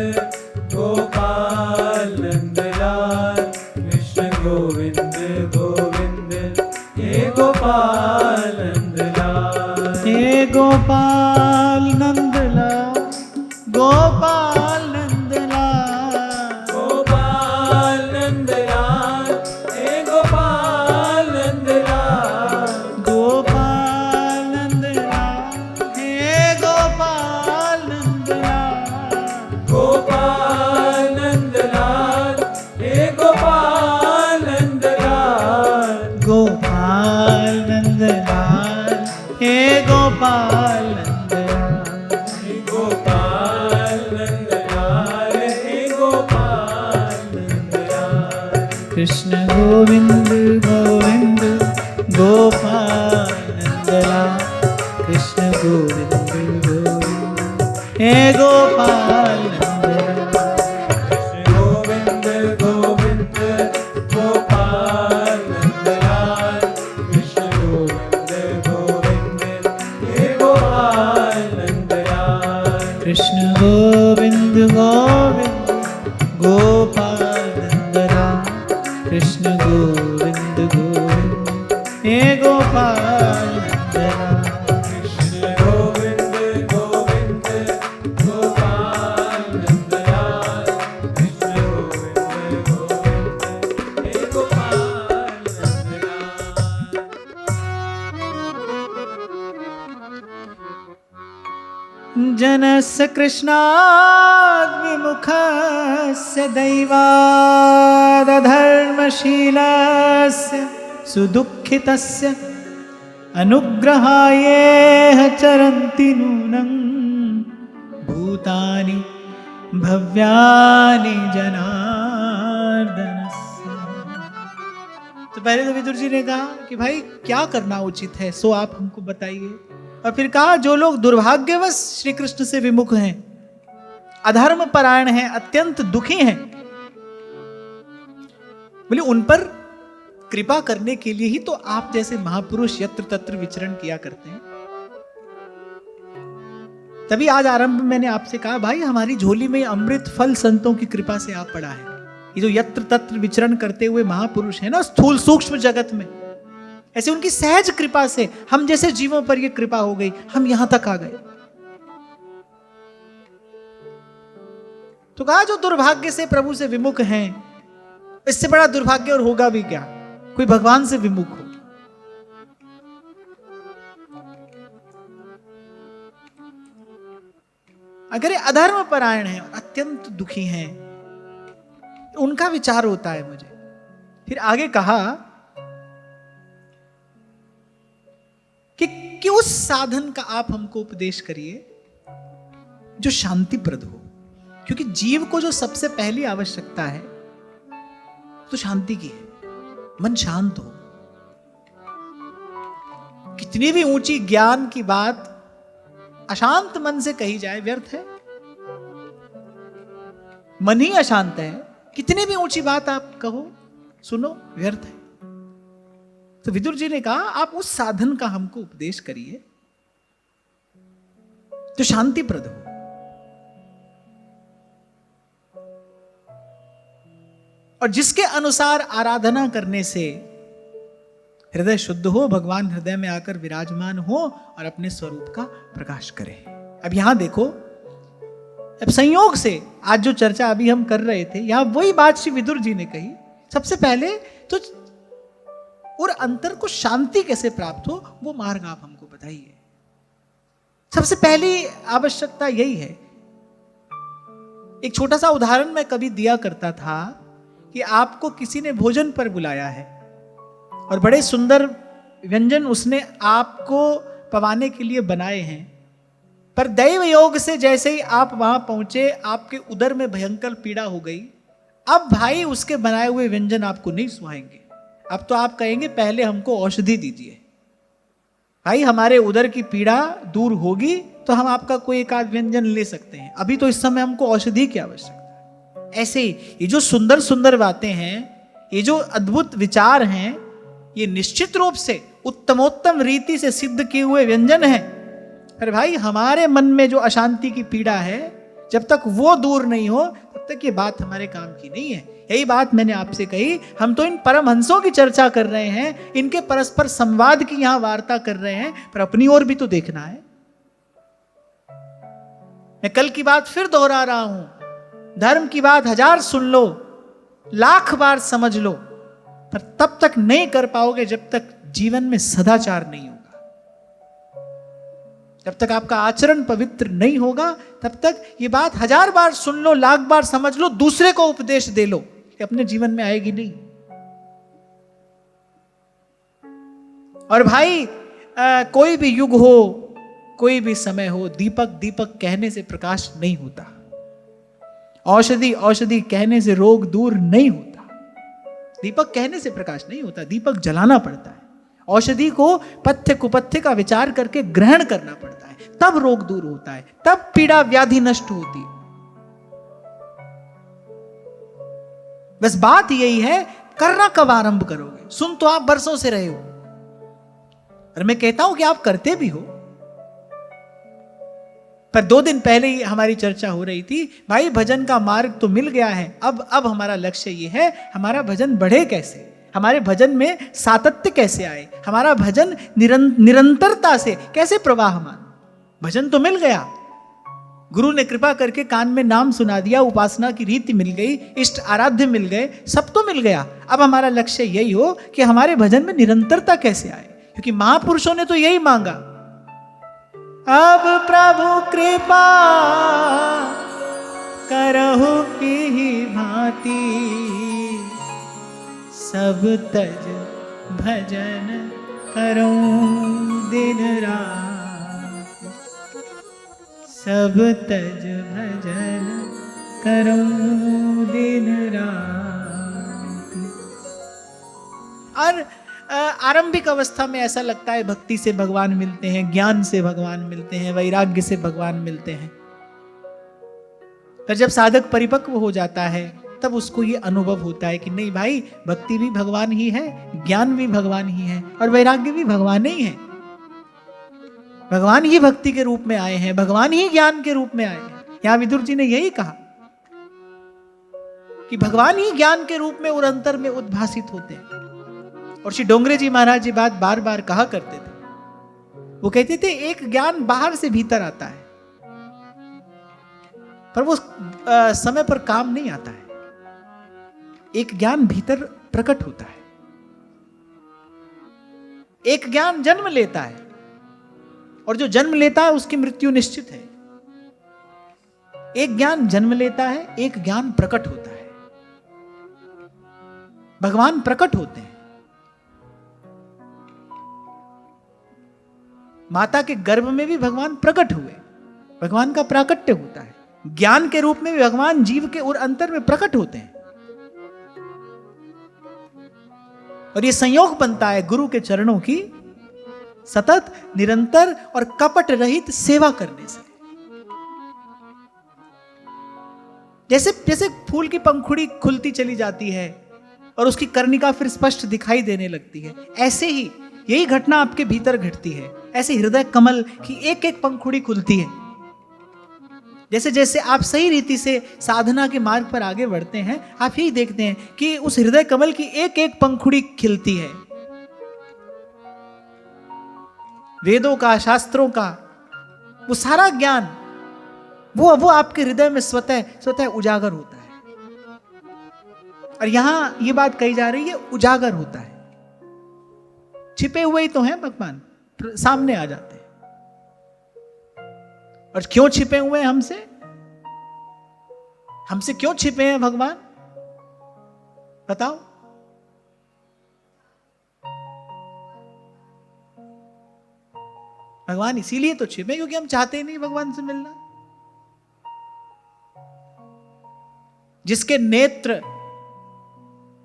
कृष्ण गोविंद गोविंद गोपाल नंदलाल, कृष्ण गोविंद गोविंद हे गोपाल नंदलाल, कृष्ण गोविंद गोविंद गोपाल नंदलाल, कृष्ण गोविंद गोविंद हे गोपाल नंदलाल, कृष्ण गोविंद गोविंद गोपाल नंदलाल, कृष्ण गोविंद गोविंद हे गोपाल नंदलाल, कृष्ण गोविंद गोविंद गोपाल नंदलाल, कृष्ण गोविंद गोविंद हे गोपाल नंदलाल। जनस्य कृष्णाद् विमुखस्य दैवादधर्मशीलस्य सुदुःखितस्य अनुग्रहायेह चरन्ति नूनं भूतानि भव्यानि जनार्दनस्य। तो पहले तो विदुर जी ने कहा कि भाई क्या करना उचित है, सो आप हमको बताइए। और फिर कहा जो लोग दुर्भाग्यवश श्री कृष्ण से विमुख हैं, अधर्म परायण हैं, अत्यंत दुखी हैं, बोले उन पर कृपा करने के लिए ही तो आप जैसे महापुरुष यत्र तत्र विचरण किया करते हैं। तभी आज आरंभ में मैंने आपसे कहा भाई हमारी झोली में अमृत फल संतों की कृपा से आप पड़ा है। ये जो यत्र तत्र विचरण करते हुए महापुरुष है ना स्थूल सूक्ष्म जगत में, ऐसे उनकी सहज कृपा से हम जैसे जीवों पर यह कृपा हो गई, हम यहां तक आ गए। तो कहा जो दुर्भाग्य से प्रभु से विमुख हैं, इससे बड़ा दुर्भाग्य और होगा भी क्या, कोई भगवान से विमुख हो। अगर ये अधर्म परायण है और अत्यंत दुखी हैं, उनका विचार होता है मुझे। फिर आगे कहा कि उस साधन का आप हमको उपदेश करिए जो शांतिप्रद हो, क्योंकि जीव को जो सबसे पहली आवश्यकता है तो शांति की है, मन शांत हो। कितनी भी ऊंची ज्ञान की बात अशांत मन से कही जाए व्यर्थ है, मन ही अशांत है, कितनी भी ऊंची बात आप कहो सुनो व्यर्थ है। तो विदुर जी ने कहा आप उस साधन का हमको उपदेश करिए जो शांतिप्रद हो। और जिसके अनुसार आराधना करने से हृदय शुद्ध हो, भगवान हृदय में आकर विराजमान हो और अपने स्वरूप का प्रकाश करे। अब यहां देखो, अब संयोग से आज जो चर्चा अभी हम कर रहे थे, यहां वही बात श्री विदुर जी ने कही। सबसे पहले तो और अंतर को शांति कैसे प्राप्त हो वो मार्ग आप हमको बताइए। सबसे पहली आवश्यकता यही है। एक छोटा सा उदाहरण मैं कभी दिया करता था कि आपको किसी ने भोजन पर बुलाया है और बड़े सुंदर व्यंजन उसने आपको पवाने के लिए बनाए हैं, पर दैव योग से जैसे ही आप वहां पहुंचे आपके उदर में भयंकर पीड़ा हो गई। अब भाई उसके बनाए हुए व्यंजन आपको नहीं सुहाएंगे। अब तो आप कहेंगे पहले हमको औषधि दीजिए, भाई हमारे उदर की पीड़ा दूर होगी तो हम आपका कोई एक आध व्यंजन ले सकते हैं, अभी तो इस समय हमको औषधि की आवश्यकता है। ऐसे ही ये जो सुंदर सुंदर बातें हैं, ये जो अद्भुत विचार हैं, ये निश्चित रूप से उत्तमोत्तम रीति से सिद्ध किए हुए व्यंजन हैं। पर भाई हमारे मन में जो अशांति की पीड़ा है, जब तक वो दूर नहीं हो तब तक ये बात हमारे काम की नहीं है। यही बात मैंने आपसे कही, हम तो इन परमहंसों की चर्चा कर रहे हैं, इनके परस्पर संवाद की यहां वार्ता कर रहे हैं, पर अपनी ओर भी तो देखना है। मैं कल की बात फिर दोहरा रहा हूं, धर्म की बात 1000 सुन लो, लाख बार समझ लो, पर तब तक नहीं कर पाओगे जब तक जीवन में सदाचार नहीं होगा। जब तक आपका आचरण पवित्र नहीं होगा तब तक ये बात 1000 बार सुन लो, लाख बार समझ लो, दूसरे को उपदेश दे लो, कि अपने जीवन में आएगी नहीं। और भाई कोई भी युग हो, कोई भी समय हो, दीपक दीपक कहने से प्रकाश नहीं होता, औषधि औषधि कहने से रोग दूर नहीं होता। दीपक कहने से प्रकाश नहीं होता, दीपक जलाना पड़ता है। औषधि को पथ्य कुपथ्य का विचार करके ग्रहण करना पड़ता है, तब रोग दूर होता है, तब पीड़ा व्याधि नष्ट होती है। बस बात यही है, करना कब आरंभ करोगे? सुन तो आप बरसों से रहे हो, और मैं कहता हूं कि आप करते भी हो। पर 2 दिन पहले ही हमारी चर्चा हो रही थी, भाई भजन का मार्ग तो मिल गया है, अब हमारा लक्ष्य ये है, हमारा भजन बढ़े कैसे, हमारे भजन में सातत्य कैसे आए, हमारा भजन निरंतरता से कैसे प्रवाहमान। भजन तो मिल गया, गुरु ने कृपा करके कान में नाम सुना दिया, उपासना की रीति मिल गई, इष्ट आराध्य मिल गए, सब तो मिल गया। अब हमारा लक्ष्य यही हो कि हमारे भजन में निरंतरता कैसे आए, क्योंकि महापुरुषों ने तो यही मांगा। अब प्रभु कृपा करहु की भांति, सब तज भजन करूं दिन रात, सब तज भजन करूं दिन रात। और आरंभिक अवस्था में ऐसा लगता है भक्ति से भगवान मिलते हैं, ज्ञान से भगवान मिलते हैं, वैराग्य से भगवान मिलते हैं। पर जब साधक परिपक्व हो जाता है तब उसको ये अनुभव होता है कि नहीं भाई, भक्ति भी भगवान ही है, ज्ञान भी भगवान ही है, और वैराग्य भी भगवान ही है। भगवान ही भक्ति के रूप में आए हैं, भगवान ही ज्ञान के रूप में आए हैं। यहां विदुर जी ने यही कहा कि भगवान ही ज्ञान के रूप में और अंतर में उद्भासित होते हैं। और श्री डोंगरे जी महाराज जी बात बार बार कहा करते थे, वो कहते थे एक ज्ञान बाहर से भीतर आता है, पर वो समय पर काम नहीं आता है। एक ज्ञान भीतर प्रकट होता है, एक ज्ञान जन्म लेता है, और जो जन्म लेता है उसकी मृत्यु निश्चित है। एक ज्ञान जन्म लेता है, एक ज्ञान प्रकट होता है। भगवान प्रकट होते हैं। माता के गर्भ में भी भगवान प्रकट हुए, भगवान का प्राकट्य होता है। ज्ञान के रूप में भी भगवान जीव के और अंतर में प्रकट होते हैं, और ये संयोग बनता है गुरु के चरणों की सतत, निरंतर और कपट रहित सेवा करने से। जैसे जैसे फूल की पंखुड़ी खुलती चली जाती है और उसकी कर्णिका फिर स्पष्ट दिखाई देने लगती है, ऐसे ही यही घटना आपके भीतर घटती है। ऐसे हृदय कमल की एक एक पंखुड़ी खुलती है। जैसे जैसे आप सही रीति से साधना के मार्ग पर आगे बढ़ते हैं, आप यही देखते हैं कि उस हृदय कमल की एक एक पंखुड़ी खिलती है। वेदों का, शास्त्रों का वो सारा ज्ञान वो आपके हृदय में स्वतः उजागर होता है। और यहां ये बात कही जा रही है, उजागर होता है। छिपे हुए ही तो हैं भगवान, सामने आ जाते हैं। और क्यों छिपे हुए हैं हमसे? हमसे क्यों छिपे हैं भगवान? बताओ। भगवान इसीलिए तो छिपे क्योंकि हम चाहते ही नहीं भगवान से मिलना। जिसके नेत्र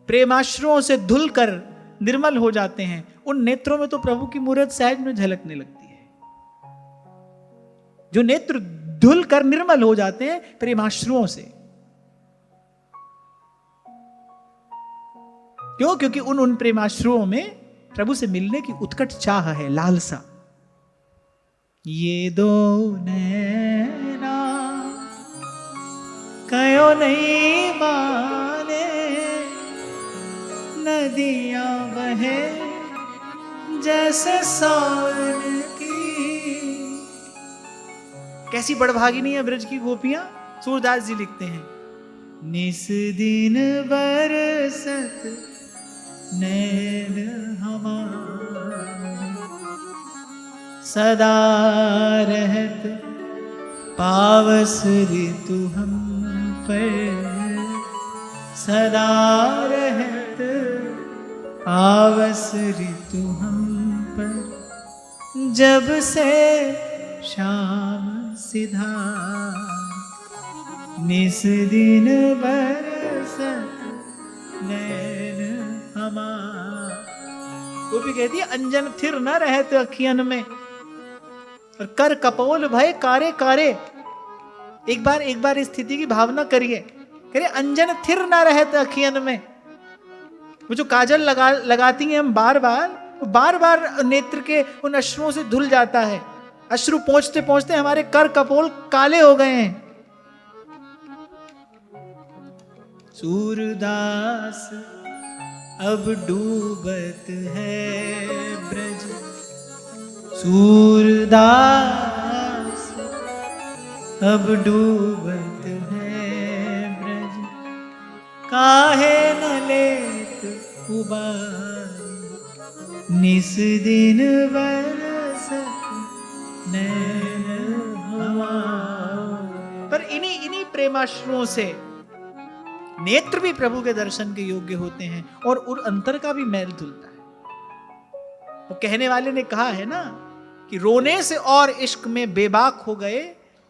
प्रेमाश्रुओं से धुलकर निर्मल हो जाते हैं, उन नेत्रों में तो प्रभु की मूरत सहज में झलकने लगती है। जो नेत्र धुलकर निर्मल हो जाते हैं प्रेमाश्रुओं से, क्यों? क्योंकि उन प्रेमाश्रुओं में प्रभु से मिलने की उत्कट चाह है, लालसा। ये दो नैना कयो नहीं माने, नदियां बहे जैसे सावन की। कैसी बड़भागिनी है ब्रज की गोपियां। सूरदास जी लिखते हैं, निस दिन बरसत नैन हमारे, सदा रहत पावस ऋतु हम पर, सदा रहत पावस ऋतु हम पर। जब से शाम सिधा निस दिन बरसत नैन हमार। वो भी कहती है अंजन थिर न रहत अखियन में, और कर कपोल भय कारे कारे। एक बार इस स्थिति की भावना करिए, करिए अंजन थिर न रहत अखियन में। वो जो काजल लगाती हैं हम बार बार नेत्र के उन अश्रुओं से धुल जाता है। अश्रु पहुंचते पहुंचते हमारे कर कपोल काले हो गए हैं। सूरदास अब डूबत है ब्रज, सूरदास अब डूबत है ब्रज, काहे न लेत उबारी, निस दिन बरसत नैन हमार। पर इन्हीं प्रेमाश्रुओं से नेत्र भी प्रभु के दर्शन के योग्य होते हैं और अंतर का भी मैल धुलता है। वो कहने वाले ने कहा है ना कि रोने से और इश्क में बेबाक हो गए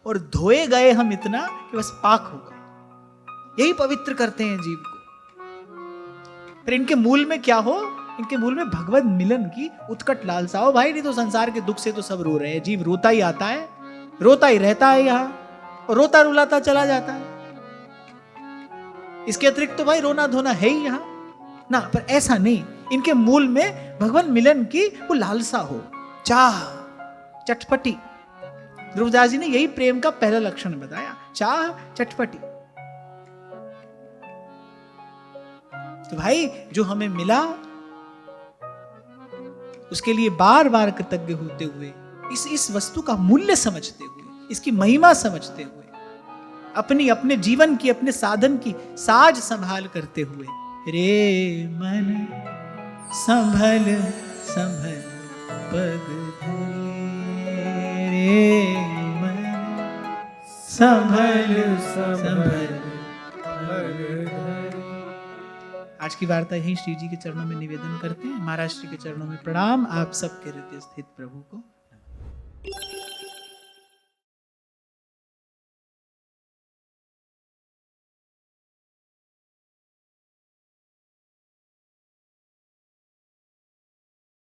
और धोए गए हम इतना कि बस पाक हो गए। यही पवित्र करते हैं जीव को। पर इनके मूल में क्या हो? इनके मूल में भगवत मिलन की उत्कट लालसा हो भाई। नहीं तो संसार के दुख से तो सब रो रहे हैं। जीव रोता ही आता है, रोता ही रहता है यहाँ, और रोता रुलाता चला जाता है। इसके अतिरिक्त तो भाई रोना धोना है ही यहाँ ना। पर ऐसा नहीं, इनके मूल में भगवान मिलन की वो लालसा हो, चाह, चटपटी। ध्रुवदास जी ने यही प्रेम का पहला लक्षण बताया, चाह, चटपटी। तो भाई जो हमें मिला उसके लिए बार बार कृतज्ञ होते हुए, इस वस्तु का मूल्य समझते हुए, इसकी महिमा समझते हुए, अपने जीवन की, अपने साधन की साज संभाल करते हुए, रे मन संभल संभल पग धरे, रे मन संभल संभल पग धरे। आज की वार्ता यही श्री जी के चरणों में निवेदन करते हैं। महाराज श्री के चरणों में प्रणाम। आप सबके हृदय स्थित प्रभु को